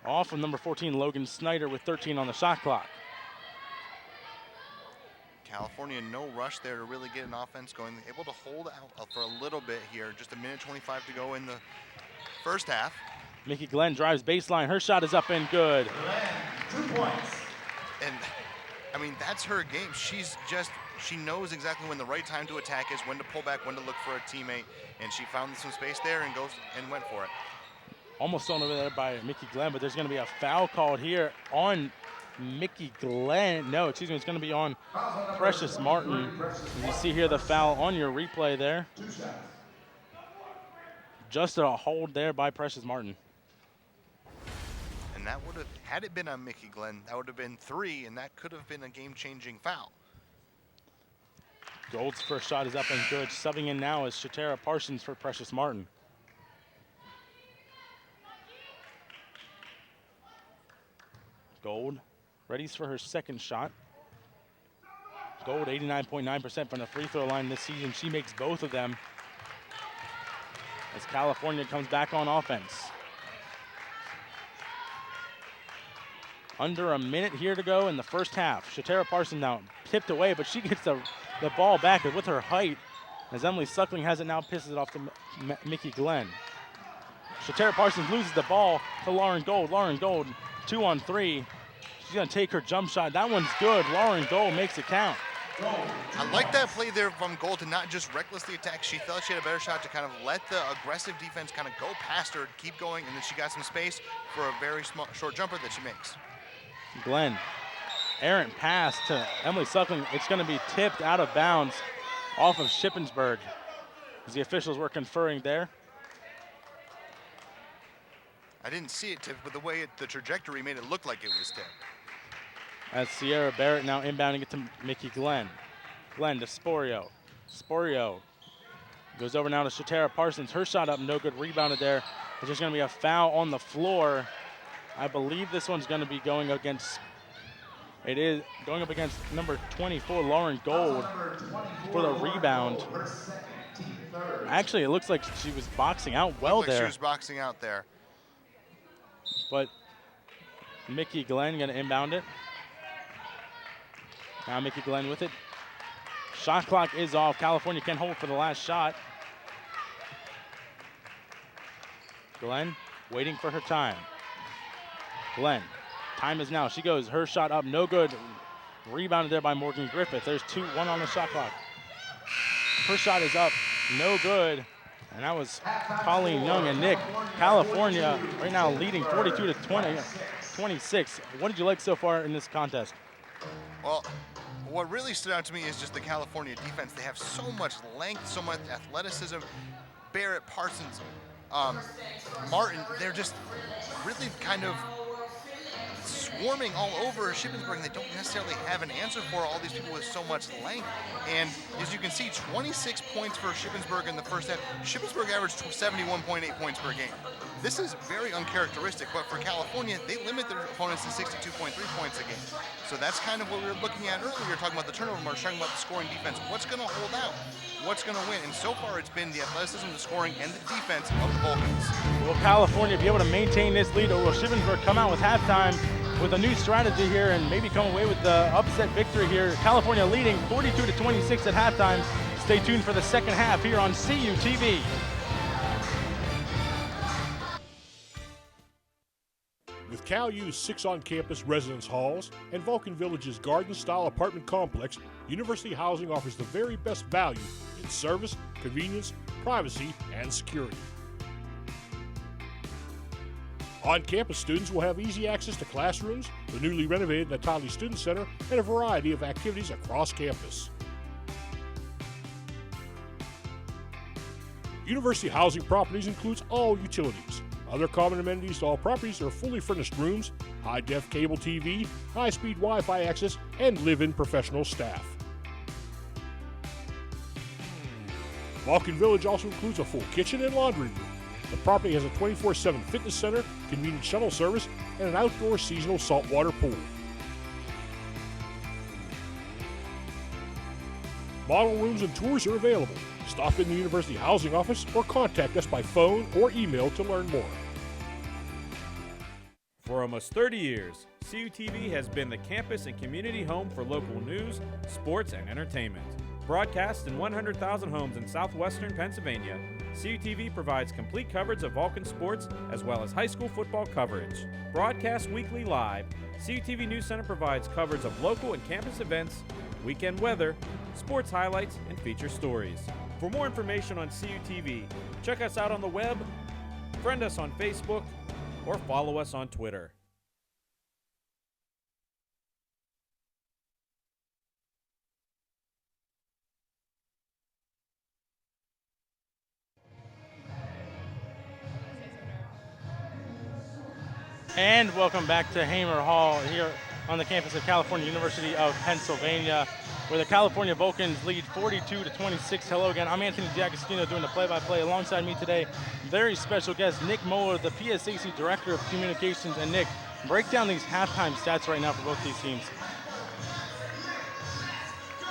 A: off of number 14, Logan Snyder, with 13 on the shot clock.
E: California, no rush there to really get an offense going. Able to hold out for a little bit here. Just 1:25 to go in the first half.
A: Mickey Glenn drives baseline. Her shot is up and good.
F: Glenn, 2 points.
E: And I mean, that's her game. She knows exactly when the right time to attack is, when to pull back, when to look for a teammate. And she found some space there and goes and went for it.
A: Almost thrown over there by Mickey Glenn, but there's going to be a foul called here on Mickey Glenn. No, excuse me, it's going to be on Precious Martin. You see here the foul on your replay there. Just a hold there by Precious Martin.
E: And that would have, had it been on Mickey Glenn, that would have been 3, and that could have been a game-changing foul.
A: Gold's first shot is up and good. Subbing in now is Shatara Parsons for Precious Martin. Gold readies for her second shot. Gold 89.9% from the free throw line this season. She makes both of them as California comes back on offense. Under a minute here to go in the first half. Shatara Parsons now tipped away, but she gets the ball back with her height as Emily Suckling has it now, pisses it off to Mickey Glenn. Shatara Parsons loses the ball to Lauren Gold. Lauren Gold, 2 on 3. She's going to take her jump shot. That one's good. Lauren Gold makes it count.
E: I like that play there from Gold to not just recklessly attack. She felt she had a better shot to kind of let the aggressive defense kind of go past her, keep going, and then she got some space for a very small, short jumper that she makes.
A: Glenn, errant pass to Emily Suckling. It's going to be tipped out of bounds off of Shippensburg as the officials were conferring there.
E: I didn't see it tipped, but the way the trajectory made it look like it was tipped.
A: As Sierra Barrett now inbounding it to Mickey Glenn. Glenn to Sporio. Sporio goes over now to Shatara Parsons. Her shot up, no good, rebounded there. There's just going to be a foul on the floor. I believe this one's going to be going against, it is going up against number 24, Lauren Gold, for the rebound. Actually, it looks like she was boxing out well there.
E: She was boxing out there.
A: But Mickey Glenn going to inbound it. Now Mickey Glenn with it. Shot clock is off. California can hold for the last shot. Glenn waiting for her time. Glenn, time is now. She goes, her shot up, no good. Rebounded there by Morgan Griffith. There's 2-1 on the shot clock. Her shot is up, no good. And that was Colleen Young and Nick. California right now leading 42-26. What did you like so far in this contest?
E: Well, what really stood out to me is just the California defense. They have so much length, so much athleticism. Barrett, Parsons, Martin, they're just really kind of swarming all over Shippensburg, and they don't necessarily have an answer for all these people with so much length. And as you can see, 26 points for Shippensburg in the first half. Shippensburg averaged 71.8 points per game. This is very uncharacteristic, but for California, they limit their opponents to 62.3 points a game. So that's kind of what we were looking at earlier, talking about the turnover marks, talking about the scoring defense. What's going to hold out? What's going to win? And so far, it's been the athleticism, the scoring, and the defense of the Vulcans. Will
A: California be able to maintain this lead, or will Shippensburg come out with halftime with a new strategy here and maybe come away with the upset victory here? California leading 42-26 at halftime. Stay tuned for the second half here on CUTV.
C: With Cal U's 6 on-campus residence halls and Vulcan Village's garden-style apartment complex, University Housing offers the very best value in service, convenience, privacy, and security. On-campus students will have easy access to classrooms, the newly renovated Natali Student Center, and a variety of activities across campus. University Housing Properties includes all utilities. Other common amenities to all properties are fully furnished rooms, high-def cable TV, high-speed Wi-Fi access, and live-in professional staff. Vulcan Village also includes a full kitchen and laundry room. The property has a 24/7 fitness center, convenient shuttle service, and an outdoor seasonal saltwater pool. Model rooms and tours are available. Stop in the University Housing Office or contact us by phone or email to learn more.
D: For almost 30 years, CUTV has been the campus and community home for local news, sports, and entertainment. Broadcast in 100,000 homes in southwestern Pennsylvania, CUTV provides complete coverage of Vulcan sports as well as high school football coverage. Broadcast weekly live, CUTV News Center provides coverage of local and campus events, weekend weather, sports highlights, and feature stories. For more information on CUTV, check us out on the web, friend us on Facebook, or follow us on Twitter.
A: And welcome back to Hamer Hall here on the campus of California University of Pennsylvania, where the California Vulcans lead 42-26. Hello again, I'm Anthony D'Agostino doing the play-by-play. Alongside me today, very special guest, Nick Moeller, the PSAC Director of Communications. And Nick, break down these halftime stats right now for both these teams.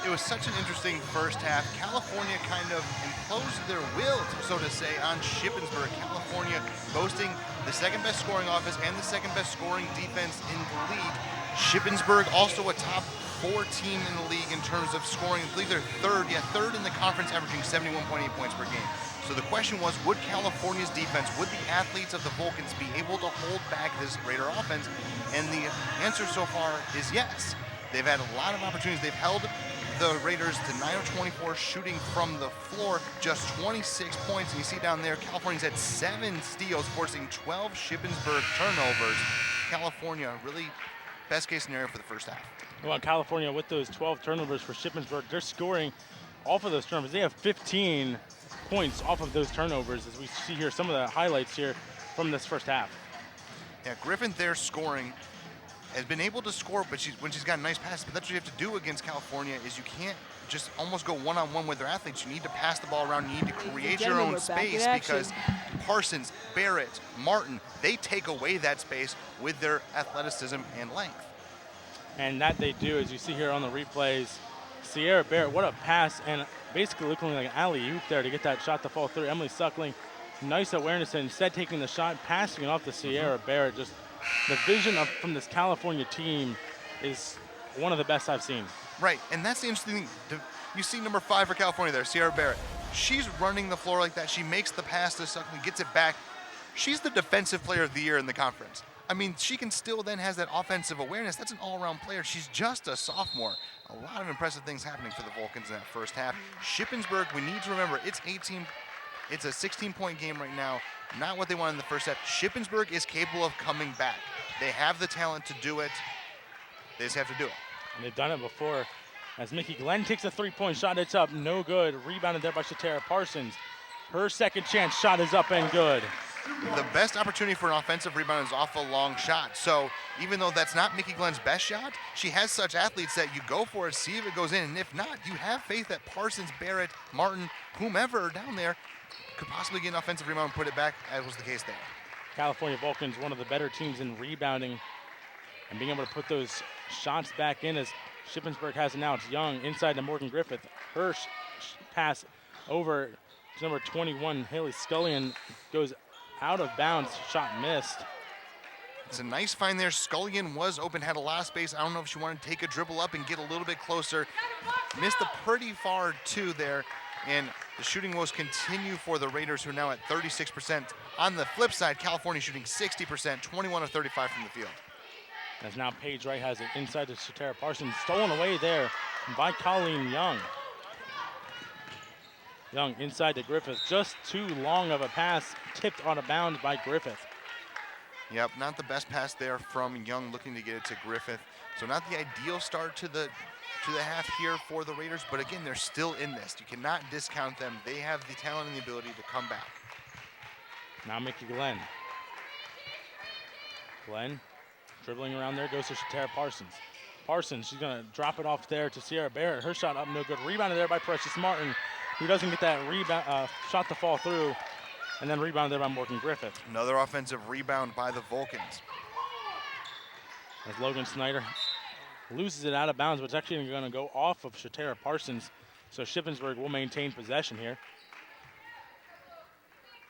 E: It was such an interesting first half. California kind of imposed their will, so to say, on Shippensburg. California boasting the second best scoring offense and the second best scoring defense in the league. Shippensburg also a top 4 team in the league in terms of scoring. I believe they're third in the conference, averaging 71.8 points per game. So the question was, would California's defense, would the athletes of the Vulcans be able to hold back this Raider offense? And the answer so far is yes. They've had a lot of opportunities. They've held the Raiders to 9 of 24 shooting from the floor, just 26 points. And you see down there, California's had 7 steals, forcing 12 Shippensburg turnovers. California, really best case scenario for the first half.
A: Well, California with those 12 turnovers for Shippensburg, they're scoring off of those turnovers. They have 15 points off of those turnovers, as we see here some of the highlights here from this first half.
E: Yeah, Griffin there scoring, has been able to score, but when she's got a nice pass. But that's what you have to do against California, is you can't just almost go one-on-one with their athletes. You need to pass the ball around. You need to create your own space, because Parsons, Barrett, Martin, they take away that space with their athleticism and length.
A: And that they do, as you see here on the replays. Sierra Barrett, what a pass, and basically looking like an alley-oop there to get that shot to fall through. Emily Suckling, nice awareness, and instead taking the shot, passing it off to Sierra Barrett. Just the vision from this California team is one of the best I've seen.
E: Right, and that's the interesting thing. You see number 5 for California there, Sierra Barrett. She's running the floor like that. She makes the pass to Suckley, gets it back. She's the defensive player of the year in the conference. I mean, she can still then has that offensive awareness. That's an all-around player. She's just a sophomore. A lot of impressive things happening for the Vulcans in that first half. Shippensburg, we need to remember, it's a 16-point game right now. Not what they wanted in the first half. Shippensburg is capable of coming back. They have the talent to do it. They just have to do it.
A: And they've done it before. As Mickey Glenn takes a three-point shot, it's up, no good. Rebounded there by Shatara Parsons. Her second chance shot is up and good.
E: The best opportunity for an offensive rebound is off a long shot. So even though that's not Mickey Glenn's best shot, she has such athletes that you go for it, see if it goes in, and if not, you have faith that Parsons, Barrett, Martin, whomever down there could possibly get an offensive rebound and put it back, as was the case there.
A: California Vulcans, one of the better teams in rebounding and being able to put those shots back in as Shippensburg has it now. It's Young inside to Morgan Griffith. Her pass over to number 21, Haley Scullion, goes out of bounds, shot missed.
E: It's a nice find there. Scullion was open, had a lot of space. I don't know if she wanted to take a dribble up and get a little bit closer. Missed a pretty far two there. And the shooting woes continue for the Raiders, who are now at 36%. On the flip side, California shooting 60%, 21 of 35 from the field.
A: As now Paige Wright has it inside to Shatara Parsons. Stolen away there by Colleen Young. Young inside to Griffith. Just too long of a pass, tipped out of bounds by Griffith.
E: Yep, not the best pass there from Young, looking to get it to Griffith. So not the ideal start to the half here for the Raiders, but again, they're still in this. You cannot discount them. They have the talent and the ability to come back.
A: Now Mickey Glenn. Glenn dribbling around there, goes to Shatara Parsons. Parsons, she's gonna drop it off there to Sierra Barrett. Her shot up, no good. Rebounded there by Precious Martin, who doesn't get that rebound shot to fall through, and then rebounded there by Morgan Griffith.
E: Another offensive rebound by the Vulcans.
A: As Logan Snyder loses it out of bounds, but it's actually gonna go off of Shatara Parsons, so Shippensburg will maintain possession here.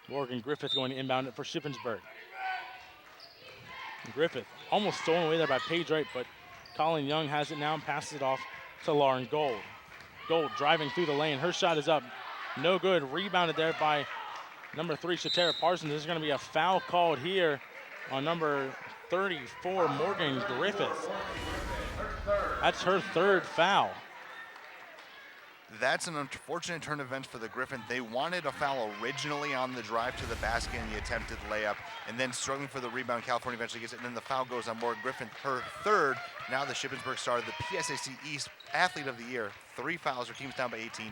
A: Morgan Griffith going to inbound it for Shippensburg. Griffith almost stolen away there by Paige Wright, but Colin Young has it now and passes it off to Lauren Gold. Gold driving through the lane. Her shot is up. No good. Rebounded there by number 3, Shatara Parsons. There's going to be a foul called here on number 34, Morgan Griffith. That's her third foul.
E: That's an unfortunate turn of events for the Griffin. They wanted a foul originally on the drive to the basket and the attempted layup, and then struggling for the rebound. California eventually gets it, and then the foul goes on Morgan Griffin, her third. Now the Shippensburg star, the PSAC East Athlete of the Year. 3 fouls, her team's down by 18.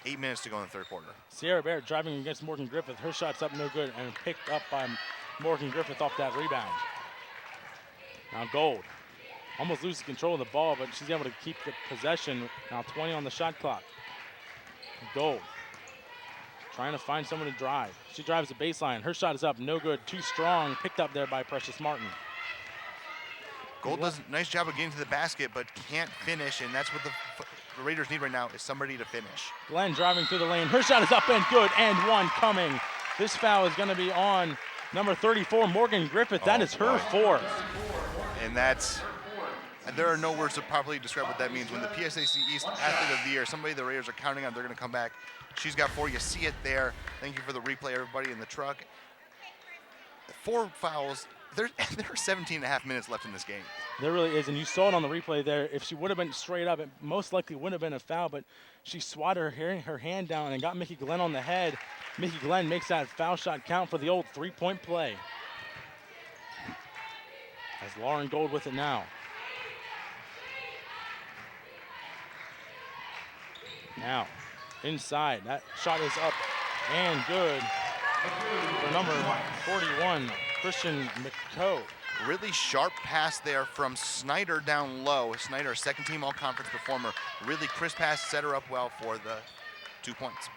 E: 8 minutes to go in the third quarter.
A: Sierra Barrett driving against Morgan Griffith. Her shot's up no good, and picked up by Morgan Griffith off that rebound. Now Gold almost loses control of the ball, but she's able to keep the possession. Now 20 on the shot clock. Gold trying to find someone to drive. She drives the baseline. Her shot is up, no good, too strong. Picked up there by Precious Martin.
E: Gold does a nice job of getting to the basket, but can't finish, and that's what the Raiders need right now, is somebody to finish.
A: Glenn driving through the lane. Her shot is up and good, and one coming. This foul is going to be on number 34, Morgan Griffith. That is her fourth.
E: And there are no words to properly describe what that means. When the PSAC East Athlete of the Year, somebody the Raiders are counting on, they're going to come back. She's got 4. You see it there. Thank you for the replay, everybody in the truck. 4 fouls. There are 17 and a half minutes left in this game.
A: There really is, and you saw it on the replay there. If she would have been straight up, it most likely would have been a foul, but she swatted her hand down and got Mickey Glenn on the head. Mickey Glenn makes that foul shot count for the old 3-point play. As Lauren Gold with it now. Now, inside, that shot is up and good for number 41, Christian McCoe.
E: Really sharp pass there from Snyder down low. Snyder, second team all-conference performer. Really crisp pass, set her up well for the 2 points.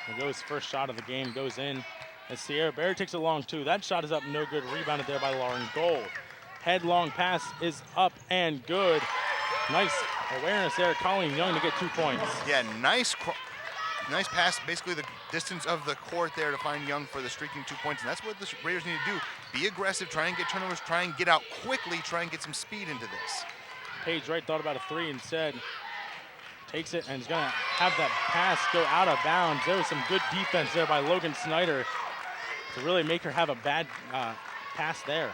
A: McCoe's first shot of the game goes in as Sierra Barrett takes a long 2. That shot is up, no good, rebounded there by Lauren Gold. Headlong pass is up and good. Nice awareness there, Colleen Young to get 2 points.
E: Yeah, nice Nice pass, basically the distance of the court there to find Young for the streaking 2 points, and that's what the Raiders need to do. Be aggressive, try and get turnovers, try and get out quickly, try and get some speed into this.
A: Paige Wright thought about a three instead. Takes it and is going to have that pass go out of bounds. There was some good defense there by Logan Snyder to really make her have a bad pass there.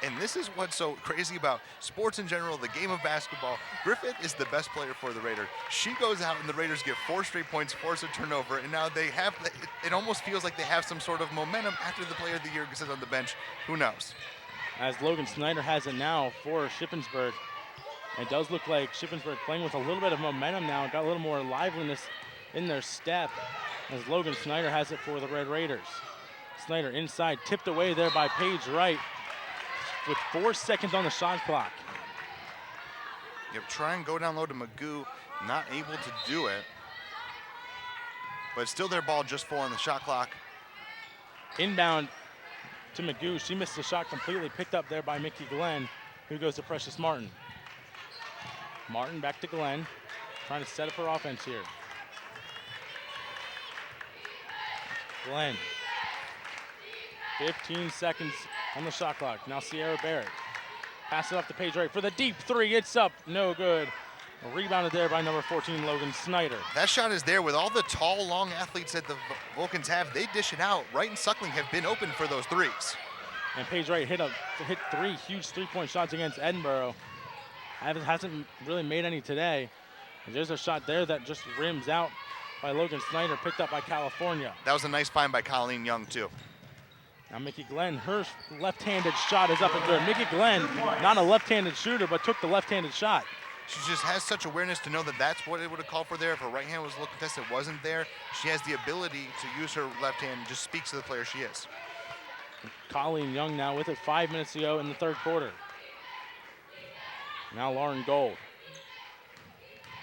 E: And this is what's so crazy about sports in general, the game of basketball. Griffith is the best player for the Raiders. She goes out and the Raiders get 4 straight points, force a turnover, and now they have, it almost feels like they have some sort of momentum after the player of the year sits on the bench. Who knows?
A: As Logan Snyder has it now for Shippensburg. It does look like Shippensburg playing with a little bit of momentum now, got a little more liveliness in their step as Logan Snyder has it for the Red Raiders. Snyder inside, tipped away there by Paige Wright with 4 seconds on the shot clock.
E: Yep, try and go down low to Magoo, not able to do it. But still their ball, just 4 on the shot clock.
A: Inbound to Magoo, she missed the shot completely, picked up there by Mickey Glenn, who goes to Precious Martin. Martin back to Glenn, trying to set up her offense here. Glenn, 15 seconds on the shot clock. Now Sierra Barrett. Pass it off to Paige Wright for the deep 3. It's up, no good. Rebounded there by number 14, Logan Snyder.
E: That shot is there with all the tall, long athletes that the Vulcans have. They dish it out. Wright and Suckling have been open for those threes.
A: And Paige Wright hit 3 huge three-point shots against Edinburgh. Hasn't really made any today. And there's a shot there that just rims out by Logan Snyder, picked up by California.
E: That was a nice find by Colleen Young, too.
A: Now Mickey Glenn, her left-handed shot is up and good. Mickey Glenn, not a left-handed shooter, but took the left-handed shot.
E: She just has such awareness to know that that's what it would have called for there. If her right hand was looking tested, it wasn't there. She has the ability to use her left hand and just speaks to the player she is.
A: Colleen Young now with it 5 minutes to go in the third quarter. Now Lauren Gold.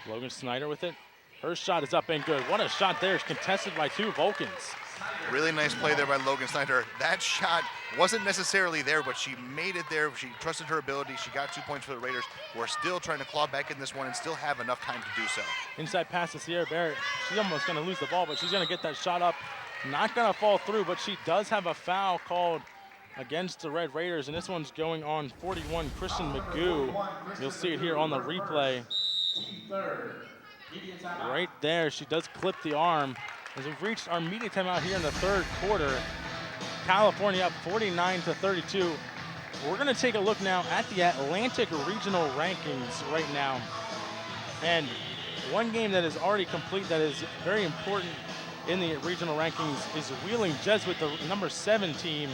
A: Logan Snyder with it. Her shot is up and good. What a shot there. It's contested by 2 Vulcans.
E: Really nice play there by Logan Snyder. That shot wasn't necessarily there, but she made it there. She trusted her ability. She got 2 points for the Raiders. We're still trying to claw back in this one and still have enough time to do so.
A: Inside pass to Sierra Barrett. She's almost going to lose the ball, but she's going to get that shot up. Not going to fall through, but she does have a foul called against the Red Raiders, and this one's going on 41, Kristen Magoo. You'll see it here on the replay. Right there, she does clip the arm. As we've reached our media timeout here in the third quarter, California up 49-32. We're going to take a look now at the Atlantic Regional rankings right now. And one game that is already complete that is very important in the regional rankings is Wheeling Jesuit, the number 7 team.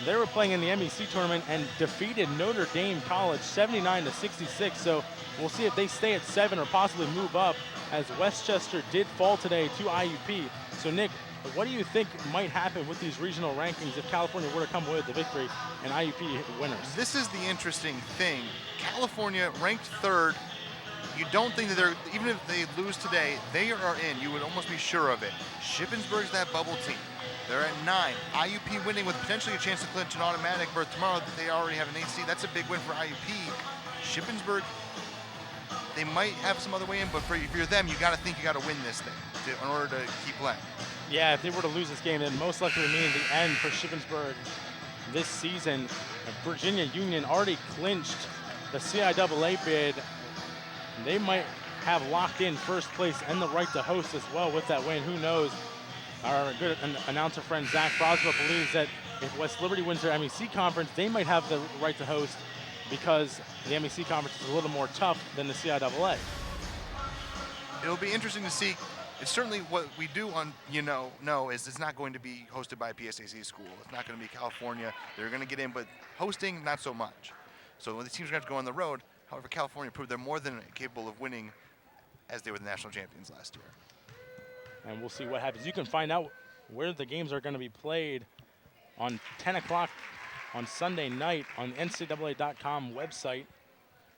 A: They were playing in the MEC tournament and defeated Notre Dame College 79-66. So we'll see if they stay at 7 or possibly move up, as Westchester did fall today to IUP. So Nick, what do you think might happen with these regional rankings if California were to come away with the victory and IUP winners?
E: This is the interesting thing. California ranked 3rd. You don't think that they're, even if they lose today, they are in. You would almost be sure of it. Shippensburg's that bubble team. They're at 9. IUP winning with potentially a chance to clinch an automatic berth tomorrow that they already have an 8 seed. That's a big win for IUP. Shippensburg, they might have some other way in, but if you're them, you got to think you got to win this thing in order to keep playing.
A: Yeah, if they were to lose this game, then most likely would mean the end for Shippensburg this season. Virginia Union already clinched the CIAA bid. They might have locked in first place and the right to host as well with that win. Who knows? Our good announcer friend Zach Frosba believes that if West Liberty wins their MEC conference, they might have the right to host because the MEC conference is a little more tough than the CIAA.
E: It'll be interesting to see. It's certainly what we do know is it's not going to be hosted by a PSAC school. It's not going to be California. They're going to get in, but hosting, not so much. So when the teams are going to have to go on the road, however, California proved they're more than capable of winning as they were the national champions last year.
A: And we'll see what happens. You can find out where the games are going to be played on 10 o'clock on Sunday night on the NCAA.com website.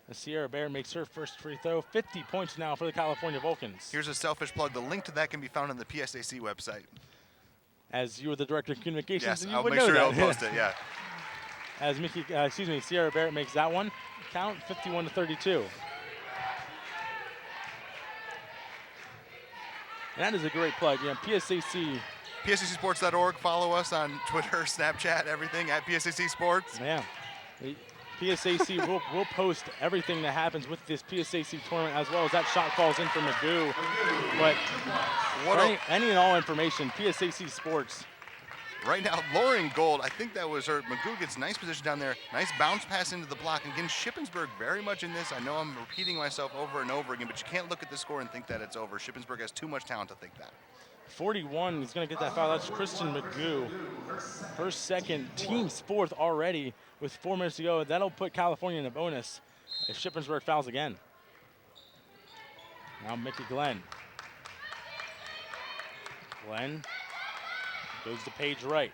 A: As Sierra Bear makes her first free throw. 50 points now for the California Vulcans.
E: Here's a selfish plug. The link to that can be found on the PSAC website.
A: As you were the director of communications,
E: yes,
A: and you
E: I'll
A: would
E: make
A: know
E: sure
A: that.
E: I'll post it, yeah.
A: As Sierra Barrett makes that one count, 51-32. And that is a great plug. Yeah, PSAC.
E: PSACsports.org. Follow us on Twitter, Snapchat, everything at PSAC Sports.
A: Yeah. The PSAC will post everything that happens with this PSAC tournament, as well as that shot falls in for Magoo. But any and all information, PSAC Sports.
E: Right now, Lauren Gold, I think that was her. Magoo gets nice position down there. Nice bounce pass into the block. Again, Shippensburg very much in this. I know I'm repeating myself over and over again, but you can't look at the score and think that it's over. Shippensburg has too much talent to think that.
A: 41, he's going to get that foul. That's Kristen Magoo. Her second, team's fourth already with 4 minutes to go. That'll put California in a bonus if Shippensburg fouls again. Now Mickey Glenn. Glenn goes to Paige Wright.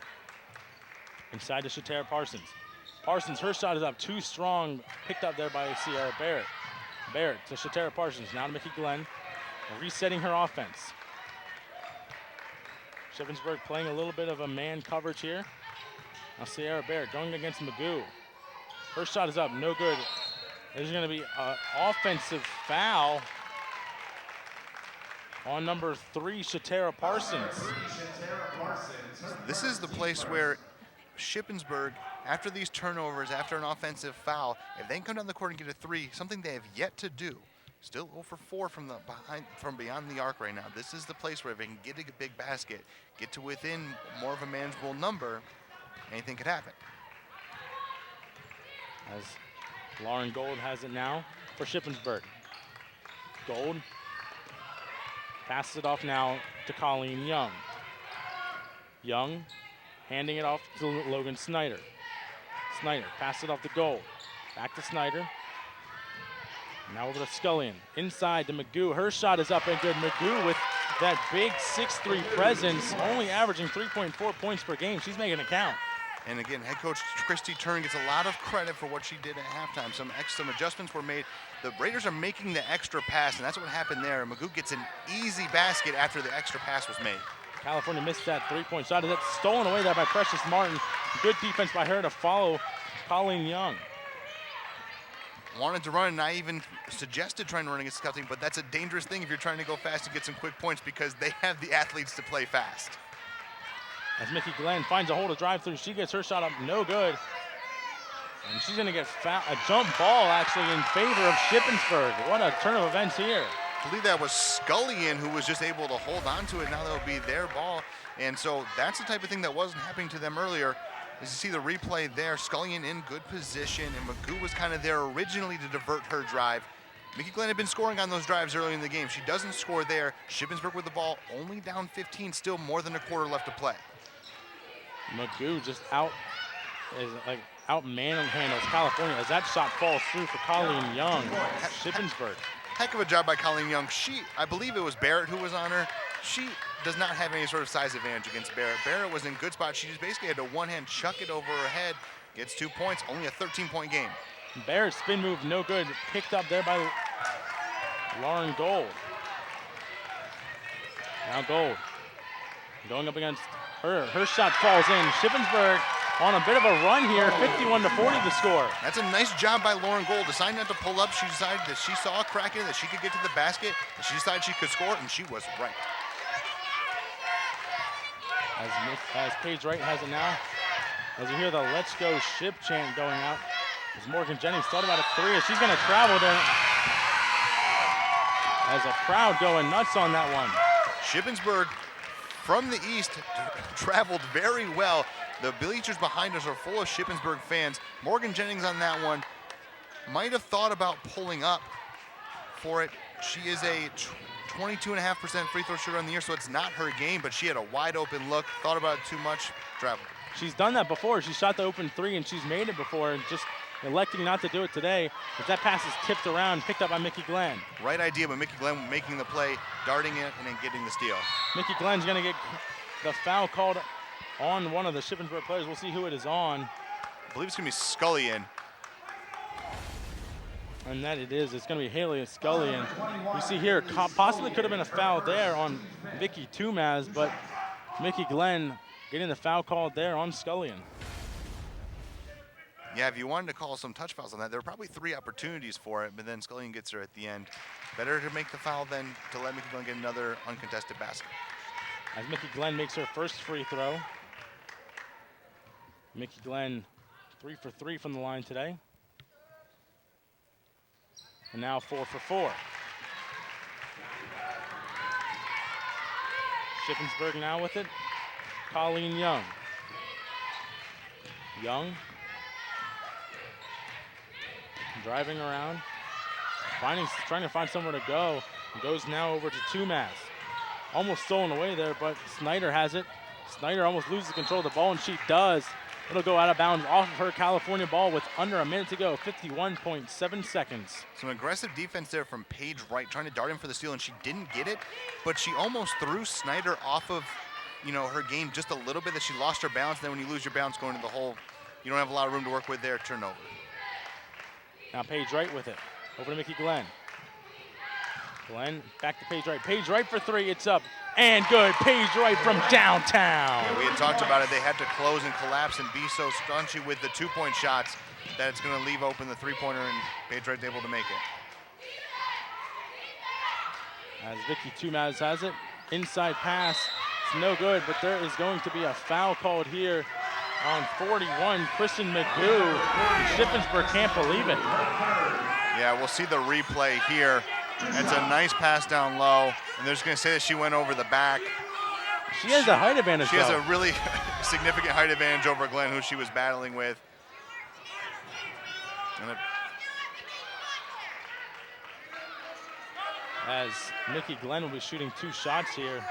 A: Inside to Shatara Parsons. Parsons, her shot is up too strong. Picked up there by Sierra Barrett. Barrett to Shatara Parsons. Now to Mickey Glenn. Resetting her offense. Shippensburg playing a little bit of a man coverage here. Now Sierra Barrett going against Magoo. Her shot is up, no good. There's going to be an offensive foul on number 3, Shatara Parsons.
E: This is the place where Shippensburg, after these turnovers, after an offensive foul, if they can come down the court and get a 3, something they have yet to do. Still 0 for 4 from beyond the arc right now. This is the place where if they can get a big basket, get to within more of a manageable number, anything could happen.
A: As Lauren Gold has it now for Shippensburg. Gold passes it off now to Colleen Young. Young handing it off to Logan Snyder. Snyder passes it off to Gold. Back to Snyder. Now over to Scullion. Inside to Magoo. Her shot is up and good. Magoo with that big 6'3" presence, only averaging 3.4 points per game. She's making it count.
E: And again, head coach Christy Turn gets a lot of credit for what she did at halftime. Some adjustments were made. The Raiders are making the extra pass, and that's what happened there. Magoo gets an easy basket after the extra pass was made.
A: California missed that 3-point shot. That's stolen away there by Precious Martin. Good defense by her to follow Colleen Young.
E: Wanted to run, and I even suggested trying to run against the scout team, but that's a dangerous thing if you're trying to go fast and get some quick points because they have the athletes to play fast.
A: As Mickey Glenn finds a hole to drive through, she gets her shot up, no good. And she's gonna get a jump ball actually in favor of Shippensburg. What a turn of events here.
E: I believe that was Scullion who was just able to hold on to it. Now that'll be their ball. And so that's the type of thing that wasn't happening to them earlier. As you see the replay there, Scullion in good position, and Magoo was kind of there originally to divert her drive. Mickey Glenn had been scoring on those drives early in the game. She doesn't score there. Shippensburg with the ball, only down 15, still more than a quarter left to play.
A: Magoo just out manhandles California as that shot falls through for Colleen Young. Shippensburg.
E: Heck of a job by Colleen Young. I believe it was Barrett who was on her. She does not have any sort of size advantage against Barrett. Barrett was in good spot. She just basically had to one-hand chuck it over her head. Gets 2 points, only a 13-point game.
A: Barrett's spin move, no good. Picked up there by Lauren Gold. Now Gold going up against her. Her shot falls in. Shippensburg on a bit of a run here, 51-40 the score.
E: That's a nice job by Lauren Gold. Deciding not to pull up, she decided that she saw a crack in it, that she could get to the basket, and she decided she could score, and she was right.
A: As Paige Wright has it now, as you hear the Let's Go Ship chant going out, as Morgan Jennings thought about a 3, as she's going to travel there. As a crowd going nuts on that one.
E: Shippensburg from the east traveled very well. The bleachers behind us are full of Shippensburg fans. Morgan Jennings on that one might have thought about pulling up for it. She is a 22.5% free throw shooter on the year, so it's not her game, but she had a wide open look, thought about it too much, traveled.
A: She's done that before. She shot the open 3 and she's made it before, and just electing not to do it today. But that pass is tipped around, picked up by Mickey Glenn.
E: Right idea, but Mickey Glenn making the play, darting it, and then getting the steal.
A: Mickey Glenn's gonna get the foul called on one of the Shippensburg players. We'll see who it is on.
E: I believe it's gonna be Scullion.
A: And that it is. It's going to be Haley Scullion. You see here, possibly could have been a foul there on Vicky Tumaz, but Mickey Glenn getting the foul called there on Scullion.
E: Yeah, if you wanted to call some touch fouls on that, there were probably 3 opportunities for it, but then Scullion gets her at the end. Better to make the foul than to let Mickey Glenn get another uncontested basket.
A: As Mickey Glenn makes her first free throw. Mickey Glenn 3 for 3 from the line today. And now 4 for 4. Shippensburg now with it. Colleen Young. Young driving around, trying to find somewhere to go. Goes now over to Tumas. Almost stolen away there, but Snyder has it. Snyder almost loses control of the ball, and she does. It'll go out of bounds off of her California ball with under a minute to go, 51.7 seconds.
E: Some aggressive defense there from Paige Wright, trying to dart in for the steal, and she didn't get it, but she almost threw Snyder off of, her game just a little bit, that she lost her balance. Then when you lose your balance going to the hole, you don't have a lot of room to work with there. Turnover.
A: Now Paige Wright with it. Over to Mickey Glenn. Glenn back to Paige Wright. Paige Wright for 3. It's up and good. Paige Wright from downtown.
E: Yeah, we had talked about it. They had to close and collapse and be so staunchy with the 2-point shots that it's going to leave open the 3-pointer, and Paige Wright's able to make it.
A: As Vicky Tumas has it. Inside pass. It's no good, but there is going to be a foul called here on 41, Kristen McGoo. Shippensburg can't believe it.
E: Yeah, we'll see the replay here. It's a nice pass down low, and they're just going to say that she went over the back.
A: She has a height advantage,
E: She has a really significant height advantage over Glenn, who she was battling with. And
A: as Mickey Glenn will be shooting 2 shots here.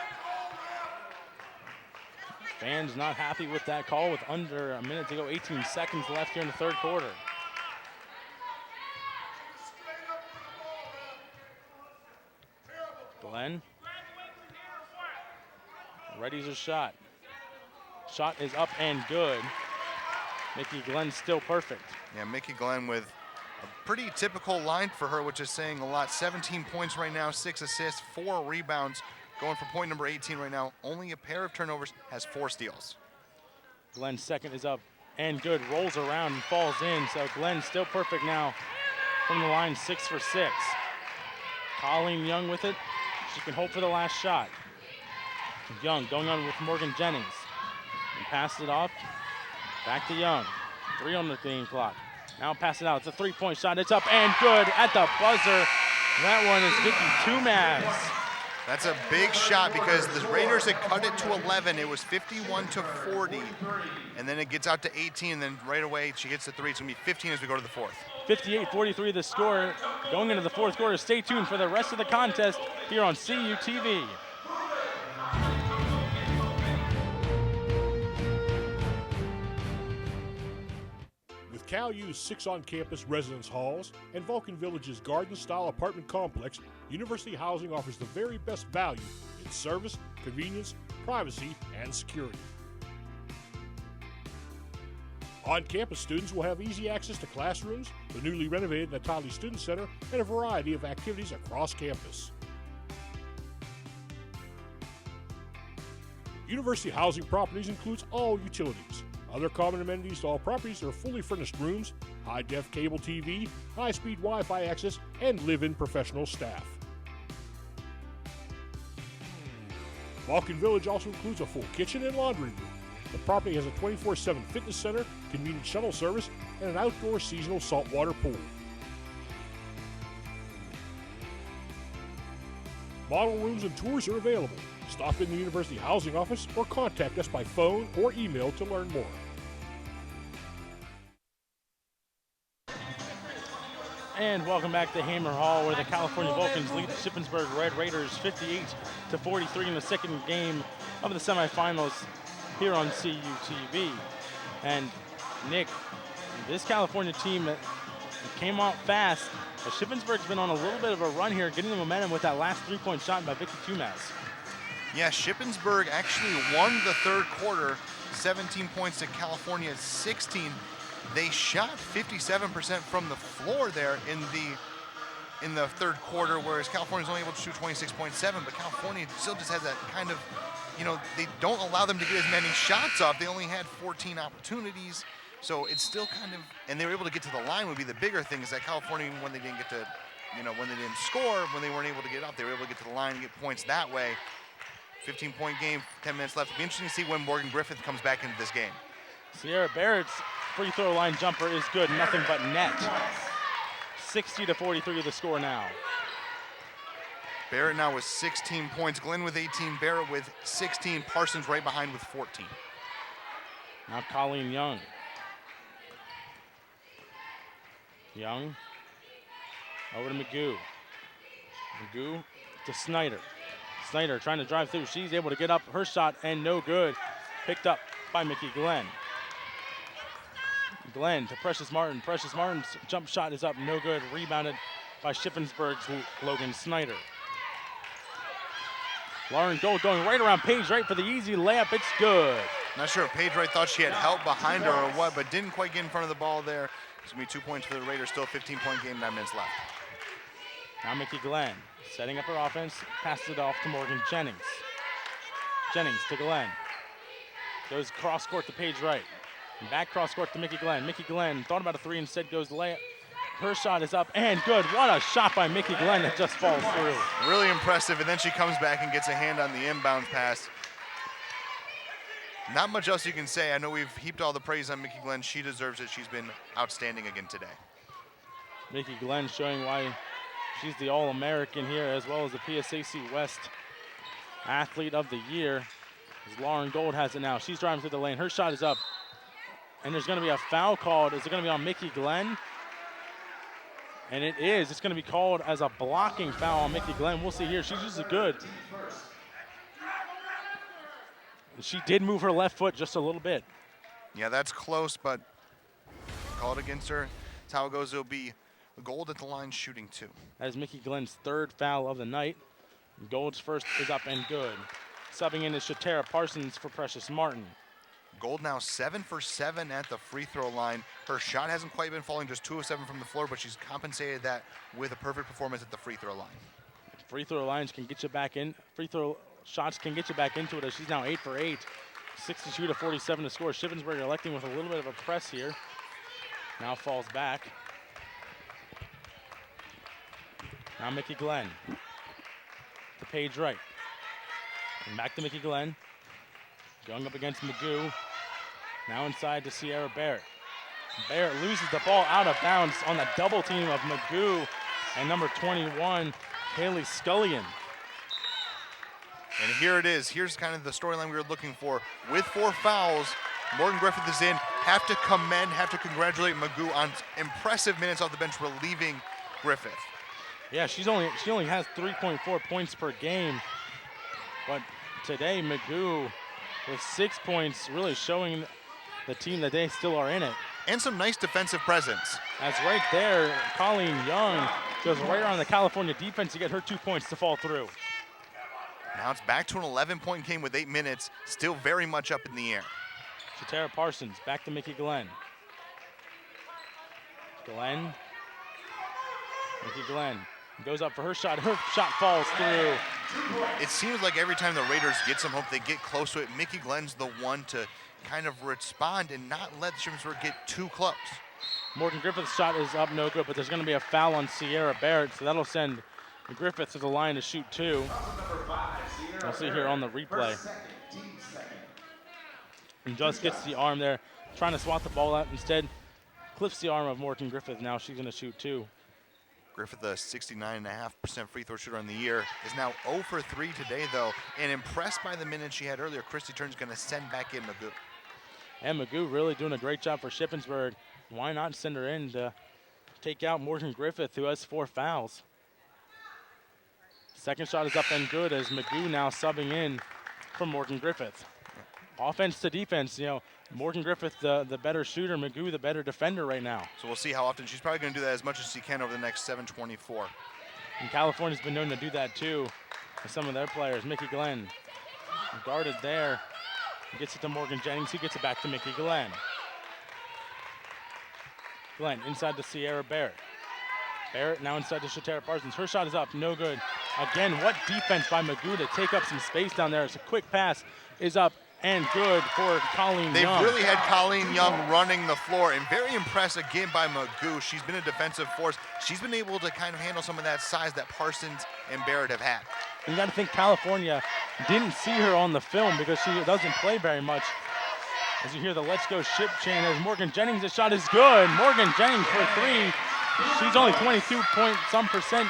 A: Fans not happy with that call with under a minute to go, 18 seconds left here in the 3rd quarter. Glenn readies her shot. Shot is up and good. Mickey Glenn still perfect.
E: yeah, Mickey Glenn with a pretty typical line for her, which is saying a lot. 17 points right now, 6 assists, 4 rebounds. Going for point number 18 right now. Only a pair of turnovers, has 4 steals.
A: Glenn's second is up and good. Rolls around and falls in. So Glenn still perfect now from the line, 6 for 6. Colleen Young with it. She can hope for the last shot. Young going on with Morgan Jennings. And pass it off. Back to Young. 3 on the game clock. Now pass it out. It's a 3-point shot. It's up and good at the buzzer. That one is Vicky Tumas.
E: That's a big shot because the Raiders had cut it to 11. It was 51-40, and then it gets out to 18, and then right away she hits the 3. It's going to be 15 as we go to the 4th.
A: 58-43 the score. Going into the 4th quarter, stay tuned for the rest of the contest here on CUTV.
C: With Cal U's 6 on-campus residence halls and Vulcan Village's garden-style apartment complex, University Housing offers the very best value in service, convenience, privacy, and security. On-campus students will have easy access to classrooms, the newly renovated Natali Student Center, and a variety of activities across campus. University Housing Properties includes all utilities. Other common amenities to all properties are fully furnished rooms, high-def cable TV, high-speed Wi-Fi access, and live-in professional staff. Vulcan Village also includes a full kitchen and laundry room. The property has a 24/7 fitness center, convenient shuttle service, and an outdoor seasonal saltwater pool. Model rooms and tours are available. Stop in the University Housing Office or contact us by phone or email to learn more.
A: And welcome back to Hammer Hall, where the California Vulcans lead the Shippensburg Red Raiders 58-43 in the second game of the semifinals here on CUTV. And Nick, this California team came out fast, but Shippensburg's been on a little bit of a run here, getting the momentum with that last 3-point shot by Vicky Tumas.
E: Yeah, Shippensburg actually won the 3rd quarter, 17 points to California's 16. They shot 57% from the floor there in the 3rd quarter, whereas California's only able to shoot 26.7, but California still just has that kind of, they don't allow them to get as many shots off. They only had 14 opportunities. So it's still kind of, and they were able to get to the line would be the bigger thing, is that California, when they didn't get to, when they didn't score, when they weren't able to get up, they were able to get to the line and get points that way. 15-point game, 10 minutes left. It'll be interesting to see when Morgan Griffith comes back into this game.
A: Sierra Barrett's free throw line jumper is good, nothing but net. 60-43 the score now.
E: Barrett now with 16 points. Glenn with 18, Barrett with 16, Parsons right behind with 14.
A: Now Colleen Young. Young over to McGoo. McGoo to Snyder. Snyder trying to drive through. She's able to get up her shot and no good. Picked up by Mickey Glenn. Glenn to Precious Martin. Precious Martin's jump shot is up, no good. Rebounded by Shippensburg's Logan Snyder. Lauren Gold going right around Paige Wright for the easy layup. It's good.
E: Not sure if Paige Wright thought she had help behind her or what, but didn't quite get in front of the ball there. It's going to be 2 points for the Raiders. Still a 15-point game, 9 minutes left.
A: Now Mickey Glenn setting up her offense. Passes it off to Morgan Jennings. Jennings to Glenn. Goes cross court to Paige Wright. And back cross court to Mickey Glenn. Mickey Glenn thought about a three, instead goes layup. Her shot is up and good. What a shot by Mickey Glenn that just falls through.
E: Really impressive, and then she comes back and gets a hand on the inbound pass. Not much else you can say. I know we've heaped all the praise on Mickey Glenn. She deserves it. She's been outstanding again today.
A: Mickey Glenn showing why she's the All-American here, as well as the PSAC West Athlete of the Year. As Lauren Gold has it now. She's driving through the lane. Her shot is up. And there's going to be a foul called. Is it going to be on Mickey Glenn? And it is. It's going to be called as a blocking foul on Mickey Glenn. We'll see here. She's just good. She did move her left foot just a little bit.
E: Yeah, that's close, but called against her. That's how it goes. It'll be Gold at the line shooting 2.
A: That is Mickey Glenn's 3rd foul of the night. Gold's first is up and good. Subbing in is Shatara Parsons for Precious Martin.
E: Gold now 7 for 7 at the free throw line. Her shot hasn't quite been falling, just 2 of 7 from the floor, but she's compensated that with a perfect performance at the free throw line.
A: Free throw lines can get you back in. Free throw shots can get you back into it, as she's now 8 for 8. 62-47 to score. Shippensburg electing with a little bit of a press here. Now falls back. Now Mickey Glenn to Paige Wright. And back to Mickey Glenn. Going up against Magoo. Now inside to Sierra Barrett. Barrett loses the ball out of bounds on the double team of Magoo and number 21, Haley Scullion.
E: And here it is. Here's kind of the storyline we were looking for. With 4 fouls, Morgan Griffith is in. Have to congratulate Magoo on impressive minutes off the bench, relieving Griffith.
A: Yeah, she only has 3.4 points per game, but today Magoo with 6 points, really showing the team that they still are in it.
E: And some nice defensive presence.
A: That's right there. Colleen Young goes right around the California defense to get her 2 points to fall through.
E: Now it's back to an 11-point game with 8 minutes, still very much up in the air.
A: Shatara Parsons back to Mickey Glenn. Mickey Glenn goes up for her shot. Her shot falls through.
E: It seems like every time the Raiders get some hope, they get close to it. Mickey Glenn's the one to kind of respond and not let Shippensburg get too close.
A: Morgan Griffith's shot is up, no good, but there's going to be a foul on Sierra Barrett, so that'll send Griffith to the line to shoot 2. We'll see here on the replay. And just gets the arm there, trying to swat the ball out. Instead, clips the arm of Morgan Griffith. Now she's going to shoot 2.
E: Griffith, a 69.5% free throw shooter on the year, is now 0 for 3 today, though. And impressed by the minutes she had earlier, Christy Turn's going to send back in Magoo.
A: And Magoo really doing a great job for Shippensburg. Why not send her in to take out Morgan Griffith, who has 4 fouls? Second shot is up and good, as Magoo now subbing in for Morgan Griffith. Offense to defense, Morgan Griffith the better shooter, Magoo the better defender right now.
E: So we'll see how often. She's probably going to do that as much as she can over the next 7:24.
A: And California's been known to do that too with some of their players. Mickey Glenn guarded there. Gets it to Morgan Jennings. He gets it back to Mickey Glenn. Glenn inside to Sierra Barrett. Barrett now inside to Shatara Parsons. Her shot is up, no good. Again, what defense by Magoo to take up some space down there. It's a quick pass is up and good for Colleen
E: They've
A: Young.
E: really had Colleen Young running the floor, and very impressed again by Magoo. She's been a defensive force. She's been able to kind of handle some of that size that Parsons and Barrett have had.
A: You got to think California didn't see her on the film because she doesn't play very much. As you hear the Let's Go Ship chant as Morgan Jennings, the shot is good. Morgan Jennings for three. She's only 22-point-some%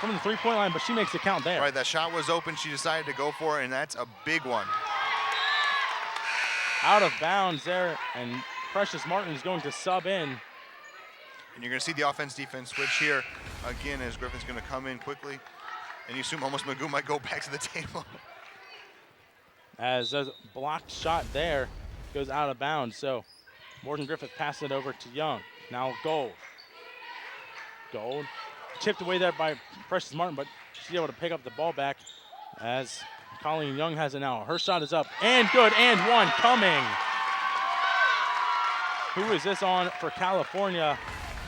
A: from the three-point line, but she makes it count there.
E: Right, that shot was open. She decided to go for it, and that's a big one.
A: Out of bounds there, and Precious Martin is going to sub in.
E: And you're going to see the offense-defense switch here again as Griffin's going to come in quickly. And you assume almost Magoo might go back to the table.
A: As a blocked shot there goes out of bounds. So Morgan Griffith passed it over to Young. Now Gold. Gold tipped away there by Precious Martin, but she's able to pick up the ball back as Colleen Young has it now. Her shot is up and good, and one coming. Who is this on for California?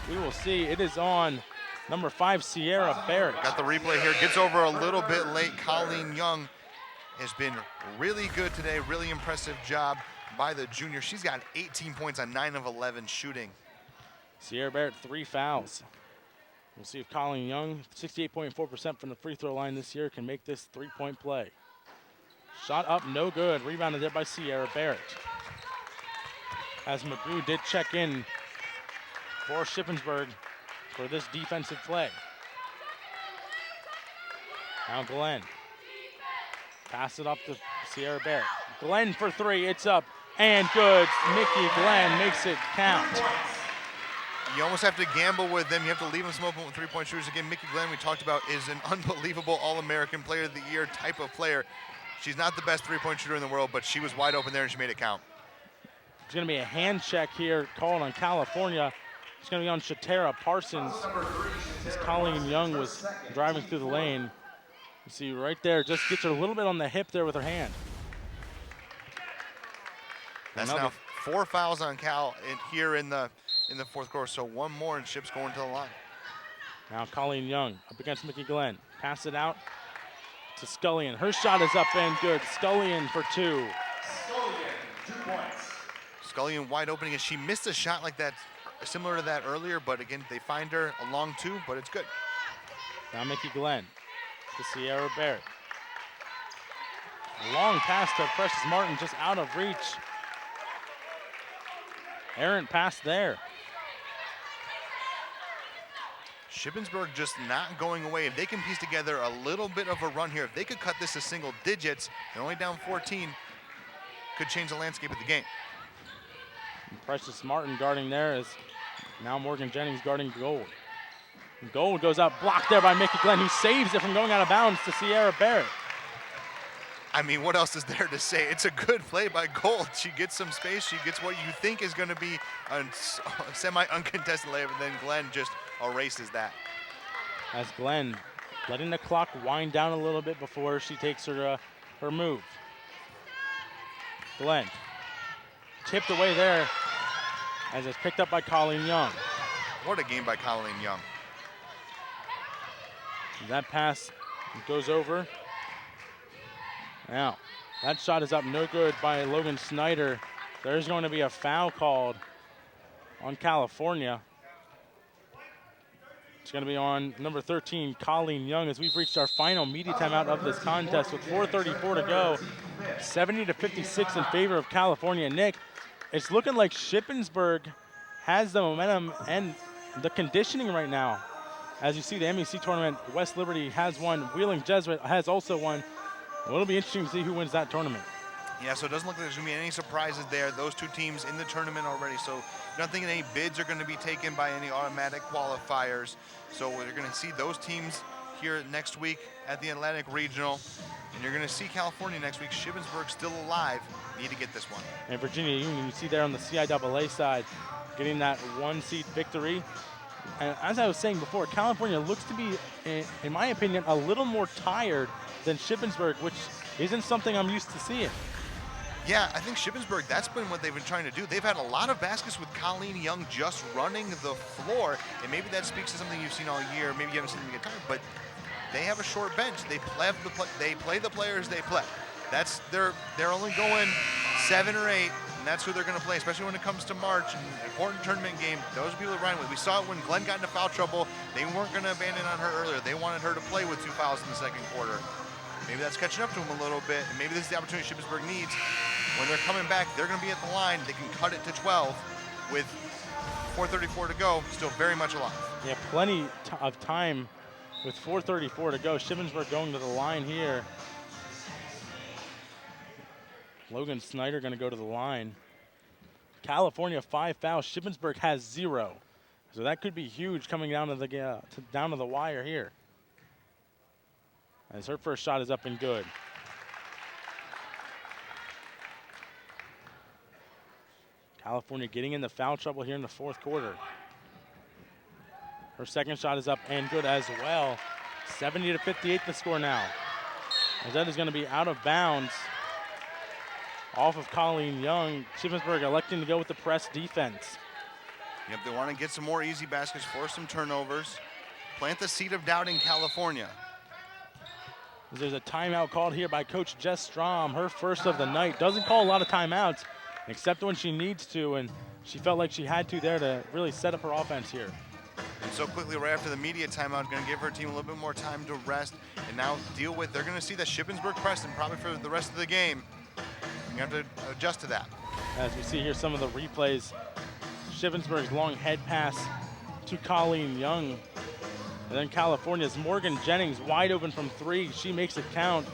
A: We will see. It is on number 5, Sierra Barrett.
E: Got the replay here. Gets over a little bit late. Colleen Young has been really good today. Really impressive job by the junior. She's got 18 points on 9 of 11 shooting.
A: Sierra Barrett, 3 fouls. We'll see if Colleen Young, 68.4% from the free throw line this year, can make this three-point play. Shot up, no good. Rebounded there by Sierra Barrett. As Magoo did check in for Shippensburg for this defensive play. Now Glenn. Pass it up to Sierra Barrett. Glenn for three, it's up and good. Mickey Glenn makes it count.
E: You almost have to gamble with them. You have to leave them some open with three-point shooters. Again, Mickey Glenn, we talked about, is an unbelievable All-American Player of the Year type of player. She's not the best three-point shooter in the world, but she was wide open there and she made it count.
A: There's going to be a hand check here called on California. It's going to be on Shatara Parsons. As Colleen Young was driving through the lane. You see right there, just gets her a little bit on the hip there with her hand.
E: That's now 4 fouls on Cal here in the fourth quarter, so one more and Ship's going to the line.
A: Now Colleen Young up against Mickey Glenn. Pass it out to Scullion. Her shot is up and good. Scullion for 2.
F: Scullion, 2 points.
E: Scullion wide open again. She missed a shot like that, similar to that earlier, but again, they find her a long 2, but it's good.
A: Now Mickey Glenn to Sierra Barrett. A long pass to Precious Martin, just out of reach. Errant pass there.
E: Shippensburg just not going away. If they can piece together a little bit of a run here, if they could cut this to single digits, they're only down 14, could change the landscape of the game.
A: And Precious Martin guarding there is now Morgan Jennings guarding Gold. Gold goes up, blocked there by Mickey Glenn, who saves it from going out of bounds to Sierra Barrett.
E: I mean, what else is there to say? It's a good play by Gold. She gets some space. She gets what you think is going to be a semi-uncontested layup, and then Glenn just erases that.
A: As Glenn letting the clock wind down a little bit before she takes her move. Glenn tipped away there as it's picked up by Colleen Young.
E: What a game by Colleen Young.
A: That pass goes over. Now, that shot is up, no good by Logan Snyder. There's going to be a foul called on California. It's going to be on number 13, Colleen Young, as we've reached our final media timeout of this contest with 4:34 to go. 70-56 in favor of California. Nick, it's looking like Shippensburg has the momentum and the conditioning right now. As you see, the MEC tournament, West Liberty has won. Wheeling Jesuit has also won. Well, it'll be interesting to see who wins that tournament.
E: Yeah, so it doesn't look like there's going to be any surprises there. Those two teams in the tournament already, so you're not thinking any bids are going to be taken by any automatic qualifiers. So we're going to see those teams here next week at the Atlantic Regional, and you're going to see California next week. Shippensburg still alive. Need to get this one.
A: And Virginia Union, you see there on the CIAA side, getting that 1-seed victory. And as I was saying before, California looks to be, in my opinion, a little more tired than Shippensburg, which isn't something I'm used to seeing.
E: Yeah, I think Shippensburg, that's been what they've been trying to do. They've had a lot of baskets with Colleen Young just running the floor, and maybe that speaks to something you've seen all year. Maybe you haven't seen them get tired, but they have a short bench. They play the players they play. They're only going 7 or 8, and that's who they're going to play, especially when it comes to March, an important tournament game. Those are people to run with. We saw it when Glenn got into foul trouble. They weren't going to abandon on her earlier. They wanted her to play with 2 fouls in the second quarter. Maybe that's catching up to them a little bit, and maybe this is the opportunity Shippensburg needs. When they're coming back, they're going to be at the line. They can cut it to 12 with 4:34 to go, still very much alive.
A: Yeah, plenty of time with 4:34 to go. Shippensburg going to the line here. Logan Snyder going to go to the line. California 5 fouls. Shippensburg has 0. So that could be huge coming down to the wire here. As her first shot is up and good. California getting in the foul trouble here in the fourth quarter. Her second shot is up and good as well. 70-58 the score now. As that is going to be out of bounds. Off of Colleen Young. Shippensburg electing to go with the press defense.
E: Yep, they want to get some more easy baskets, force some turnovers, plant the seed of doubt in California.
A: There's a timeout called here by Coach Jess Strom, her first of the night. Doesn't call a lot of timeouts, except when she needs to, and she felt like she had to there to really set up her offense here.
E: And so quickly, right after the media timeout, going to give her team a little bit more time to rest and now deal with. They're going to see that Shippensburg Preston probably for the rest of the game. You have to adjust to that.
A: As we see here some of the replays, Shippensburg's long head pass to Colleen Young. And then California's Morgan Jennings wide open from 3. She makes it count.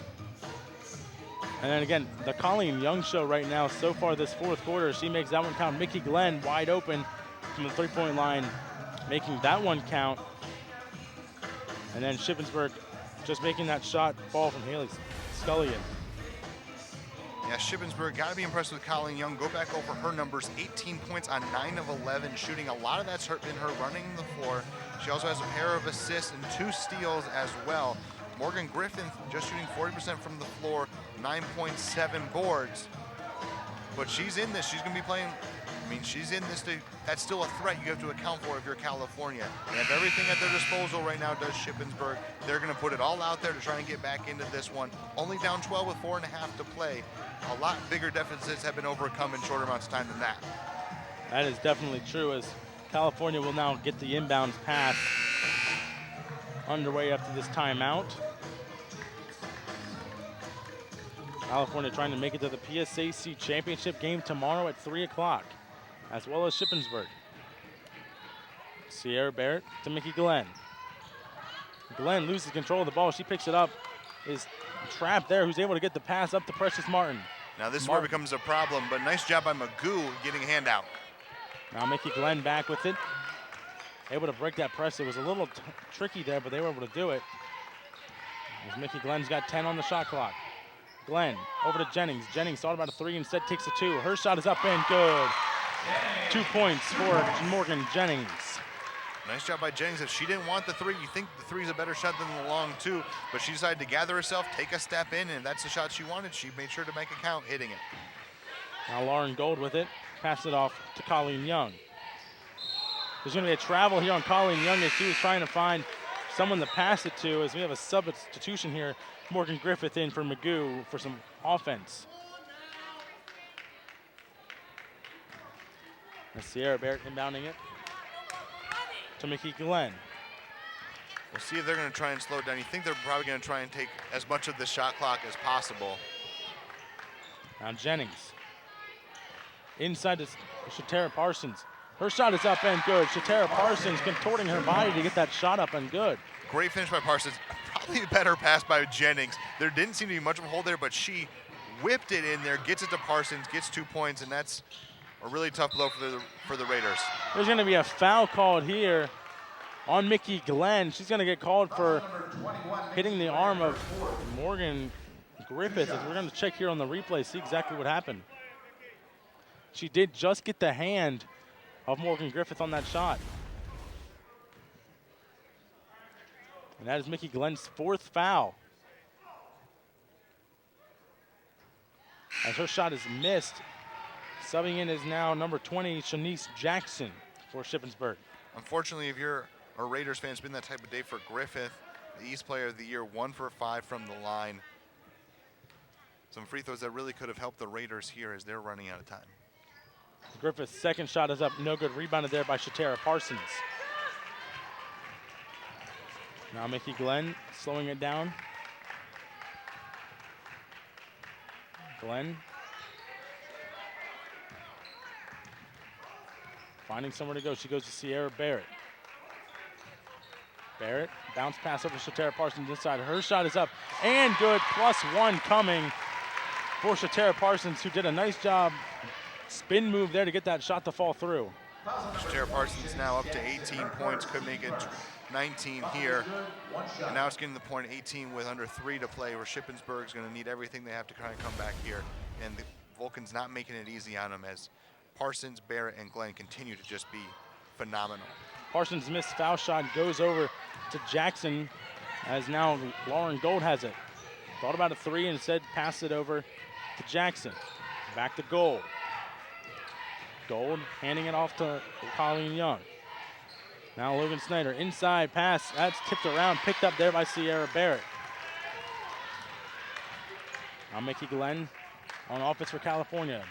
A: And then again, the Colleen Young show right now so far this fourth quarter. She makes that one count. Mickey Glenn wide open from the 3-point line, making that one count. And then Shippensburg just making that shot fall from Haley Scullion.
E: Yeah, Shippensburg got to be impressed with Colleen Young. Go back over her numbers, 18 points on 9 of 11 shooting. A lot of that's been her running the floor. She also has a pair of assists and 2 steals as well. Morgan Griffin just shooting 40% from the floor, 9.7 boards. But she's in this. She's going to be playing. I mean, she's in this. That's still a threat you have to account for if you're California. They have everything at their disposal right now, does Shippensburg. They're going to put it all out there to try and get back into this one. Only down 12 with 4.5 to play. A lot bigger deficits have been overcome in shorter amounts of time than that.
A: That is definitely true, as California will now get the inbounds pass underway after this timeout. California trying to make it to the PSAC championship game tomorrow at 3 o'clock, as well as Shippensburg. Sierra Barrett to Mickey Glenn. Glenn loses control of the ball. She picks it up, is trapped there, who's able to get the pass up to Precious Martin.
E: Now this is where it becomes a problem, but nice job by Magoo getting a hand out.
A: Now Mickey Glenn back with it. Able to break that press. It was a little tricky there, but they were able to do it. As Mickey Glenn's got 10 on the shot clock. Glenn over to Jennings. Jennings thought about a 3, instead takes a 2. Her shot is up and good. 2 points for Morgan Jennings.
E: Nice job by Jennings. If she didn't want the 3, you think the 3 is a better shot than the long 2, but she decided to gather herself, take a step in, and that's the shot she wanted. She made sure to make it count, hitting it.
A: Now Lauren Gold with it. Pass it off to Colleen Young. There's going to be a travel here on Colleen Young as she was trying to find someone to pass it to, as we have a substitution here. Morgan Griffith in for Magoo for some offense. That's Sierra Barrett inbounding it to Mickey Glenn.
E: We'll see if they're going to try and slow it down. You think they're probably going to try and take as much of the shot clock as possible.
A: Now Jennings. Inside to Shatara Parsons. Her shot is up and good. Shatara Parsons contorting her body to get that shot up and good.
E: Great finish by Parsons. Probably a better pass by Jennings. There didn't seem to be much of a hole there, but she whipped it in there, gets it to Parsons, gets 2 points, and that's a really tough blow for the Raiders.
A: There's going to be a foul called here on Mickey Glenn. She's going to get called for hitting the arm of Morgan Griffith. We're going to check here on the replay, see exactly what happened. She did just get the hand of Morgan Griffith on that shot. And that is Mickey Glenn's 4th foul. As her shot is missed, subbing in is now number 20, Shanice Jackson for Shippensburg.
E: Unfortunately, if you're a Raiders fan, it's been that type of day for Griffith, the East Player of the Year, 1 for 5 from the line. Some free throws that really could have helped the Raiders here as they're running out of time.
A: Griffith's second shot is up, no good. Rebounded there by Shatera Parsons. Now Mickey Glenn slowing it down. Glenn finding somewhere to go. She goes to Sierra Barrett. Barrett, bounce pass over to Shatera Parsons inside. Her shot is up and good. +1 coming for Shatera Parsons, who did a nice job. Spin move there to get that shot to fall through.
E: Shatera Parsons now up to 18 points, could make it 19 here. And now it's getting to the point 18 with under 3 to play, where Shippensburg's going to need everything they have to kind of come back here. And the Vulcans not making it easy on them as Parsons, Barrett, and Glenn continue to just be phenomenal.
A: Parsons' missed foul shot goes over to Jackson, as now Lauren Gold has it. Thought about a 3 and instead passed it over to Jackson. Back to Gold. Gold handing it off to Colleen Young. Now Logan Snyder, inside pass, that's tipped around, picked up there by Sierra Barrett. Now Mickey Glenn on offense for California.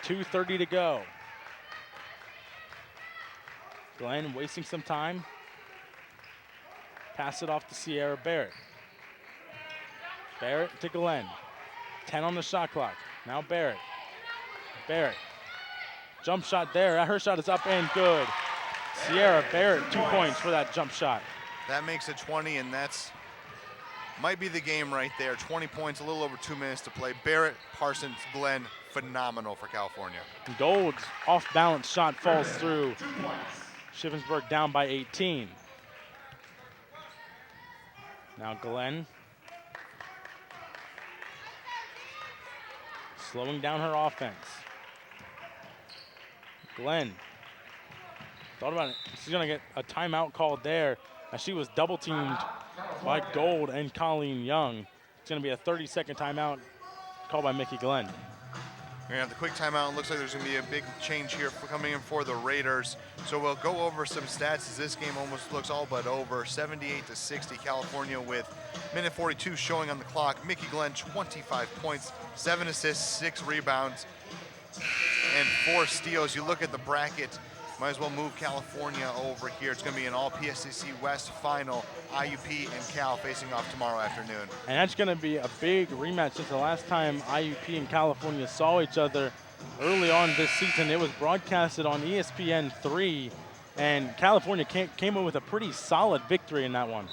A: 2:30 to go. Glenn wasting some time. Pass it off to Sierra Barrett. Barrett to Glenn. 10 on the shot clock. Now Barrett. Barrett. Jump shot there. Her shot is up and good. Sierra Barrett, 2 points for that jump shot.
E: That makes it 20, and that's might be the game right there. 20 points, a little over 2 minutes to play. Barrett, Parsons, Glenn, phenomenal for California.
A: Gold's off-balance shot falls through. Shippensburg down by 18. Now Glenn. Slowing down her offense. Glenn. Thought about it. She's going to get a timeout called there as she was double teamed by Gold and Colleen Young. It's going to be a 30-second timeout called by Mickey Glenn.
E: We're going to have the quick timeout. It looks like there's going to be a big change here for coming in for the Raiders. So we'll go over some stats as this game almost looks all but over. 78-60 California with minute 42 showing on the clock. Mickey Glenn, 25 points, 7 assists, 6 rebounds, and 4 steals. You look at the bracket, might as well move California over here. It's going to be an all PSAC West final. IUP and Cal facing off tomorrow afternoon.
A: And that's going to be a big rematch since the last time IUP and California saw each other early on this season. It was broadcasted on ESPN3, and California came in with a pretty solid victory in that one.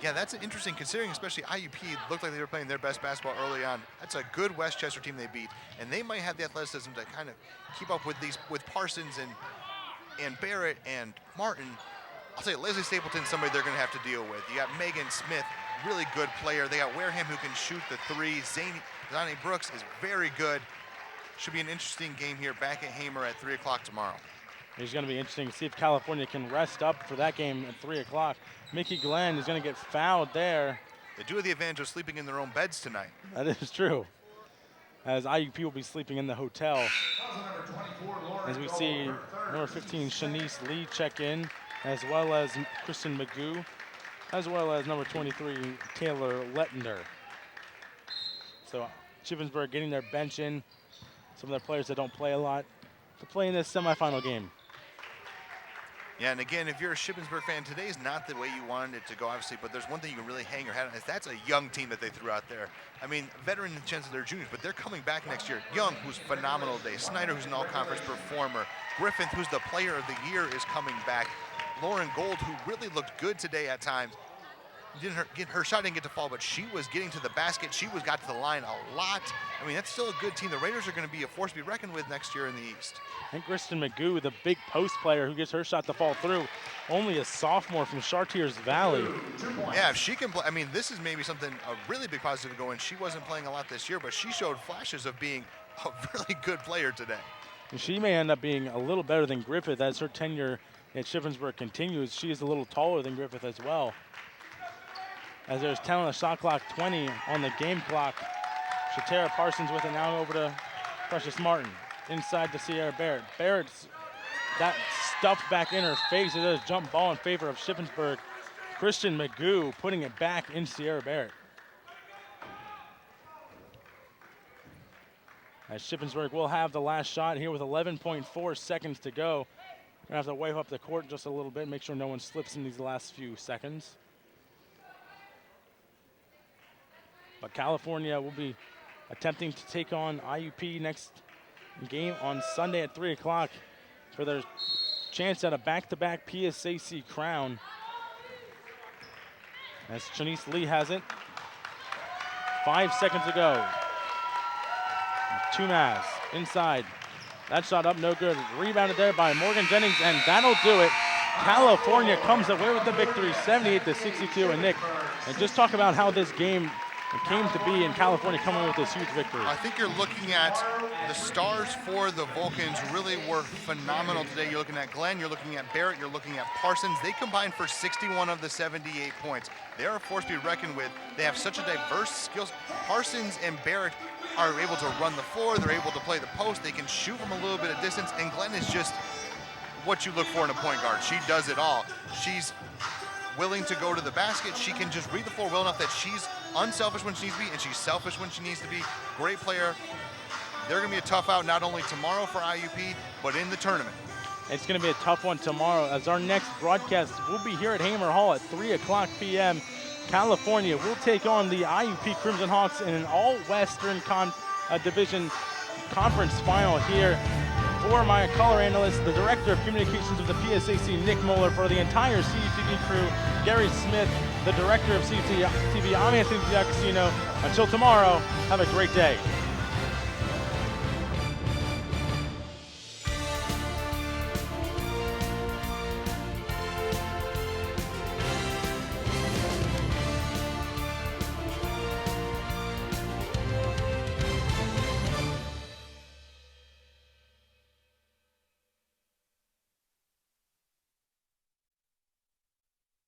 E: Yeah, that's interesting considering especially IUP looked like they were playing their best basketball early on. That's a good Westchester team they beat, and they might have the athleticism to kind of keep up with Parsons and Barrett and Martin. I'll say Leslie Stapleton's somebody they're going to have to deal with. You got Megan Smith, really good player. They got Wareham who can shoot the 3. Zani Brooks is very good. Should be an interesting game here back at Hamer at 3 o'clock tomorrow.
A: It's going to be interesting to see if California can rest up for that game at 3 o'clock. Mickey Glenn is going to get fouled there.
E: They do have the advantage of sleeping in their own beds tonight.
A: That is true, as IUP will be sleeping in the hotel. As we see number 15, Shanice Lee check in, as well as Kristen Magoo, as well as number 23, Taylor Lettender. So Shippensburg getting their bench in, some of their players that don't play a lot, to play in this semifinal game.
E: Yeah, and again, if you're a Shippensburg fan, today's not the way you wanted it to go, obviously, but there's one thing you can really hang your hat on, is that's a young team that they threw out there. I mean, veteran in the sense of they're juniors, but they're coming back next year. Young, who's phenomenal today. Snyder, who's an all-conference performer. Griffith, who's the player of the year, is coming back. Lauren Gold, who really looked good today at times. Her shot didn't get to fall, but she was getting to the basket. She got to the line a lot. I mean, that's still a good team. The Raiders are going to be a force to be reckoned with next year in the East.
A: And Kristen Magoo, the big post player who gets her shot to fall through, only a sophomore from Chartiers Valley.
E: Yeah, if she can play, I mean, this is maybe something, a really big positive going. She wasn't playing a lot this year, but she showed flashes of being a really good player today.
A: And she may end up being a little better than Griffith as her tenure at Shippensburg continues. She is a little taller than Griffith as well. As there's 10 on the shot clock, 20 on the game clock. Shatera Parsons with it now over to Precious Martin. Inside to Sierra Barrett. Barrett's that stuffed back in her face. It does jump ball in favor of Shippensburg. Christian Magoo putting it back in Sierra Barrett. as Shippensburg will have the last shot here with 11.4 seconds to go. Gonna have to wave up the court just a little bit, make sure no one slips in these last few seconds. But California will be attempting to take on IUP next game on Sunday at 3 o'clock for their chance at a back-to-back PSAC crown. As Shanice Lee has it. 5 seconds to go. Tumaz inside. That shot up, no good. Rebounded there by Morgan Jennings, and that'll do it. California comes away with the victory, 78-62. And Nick, and just talk about how this game came to be in California coming with this huge victory.
E: I think you're looking at the stars for the Vulcans really were phenomenal today. You're looking at Glenn, you're looking at Barrett, you're looking at Parsons. They combined for 61 of the 78 points. They are a force to be reckoned with. They have such a diverse skills. Parsons and Barrett are able to run the floor. They're able to play the post. They can shoot from a little bit of distance. And Glenn is just what you look for in a point guard. She does it all. She's willing to go to the basket. She can just read the floor well enough that she's unselfish when she needs to be, and she's selfish when she needs to be. Great player. They're going to be a tough out not only tomorrow for IUP, but in the tournament.
A: It's going to be a tough one tomorrow, as our next broadcast will be here at Hamer Hall at 3 o'clock p.m. California will take on the IUP Crimson Hawks in an all-Western Division Conference final here. For my color analyst, the Director of Communications of the PSAC, Nick Moeller, for the entire CUTV crew, Gary Smith, the Director of CUTV, I'm Anthony D'Agostino. Until tomorrow, have a great day.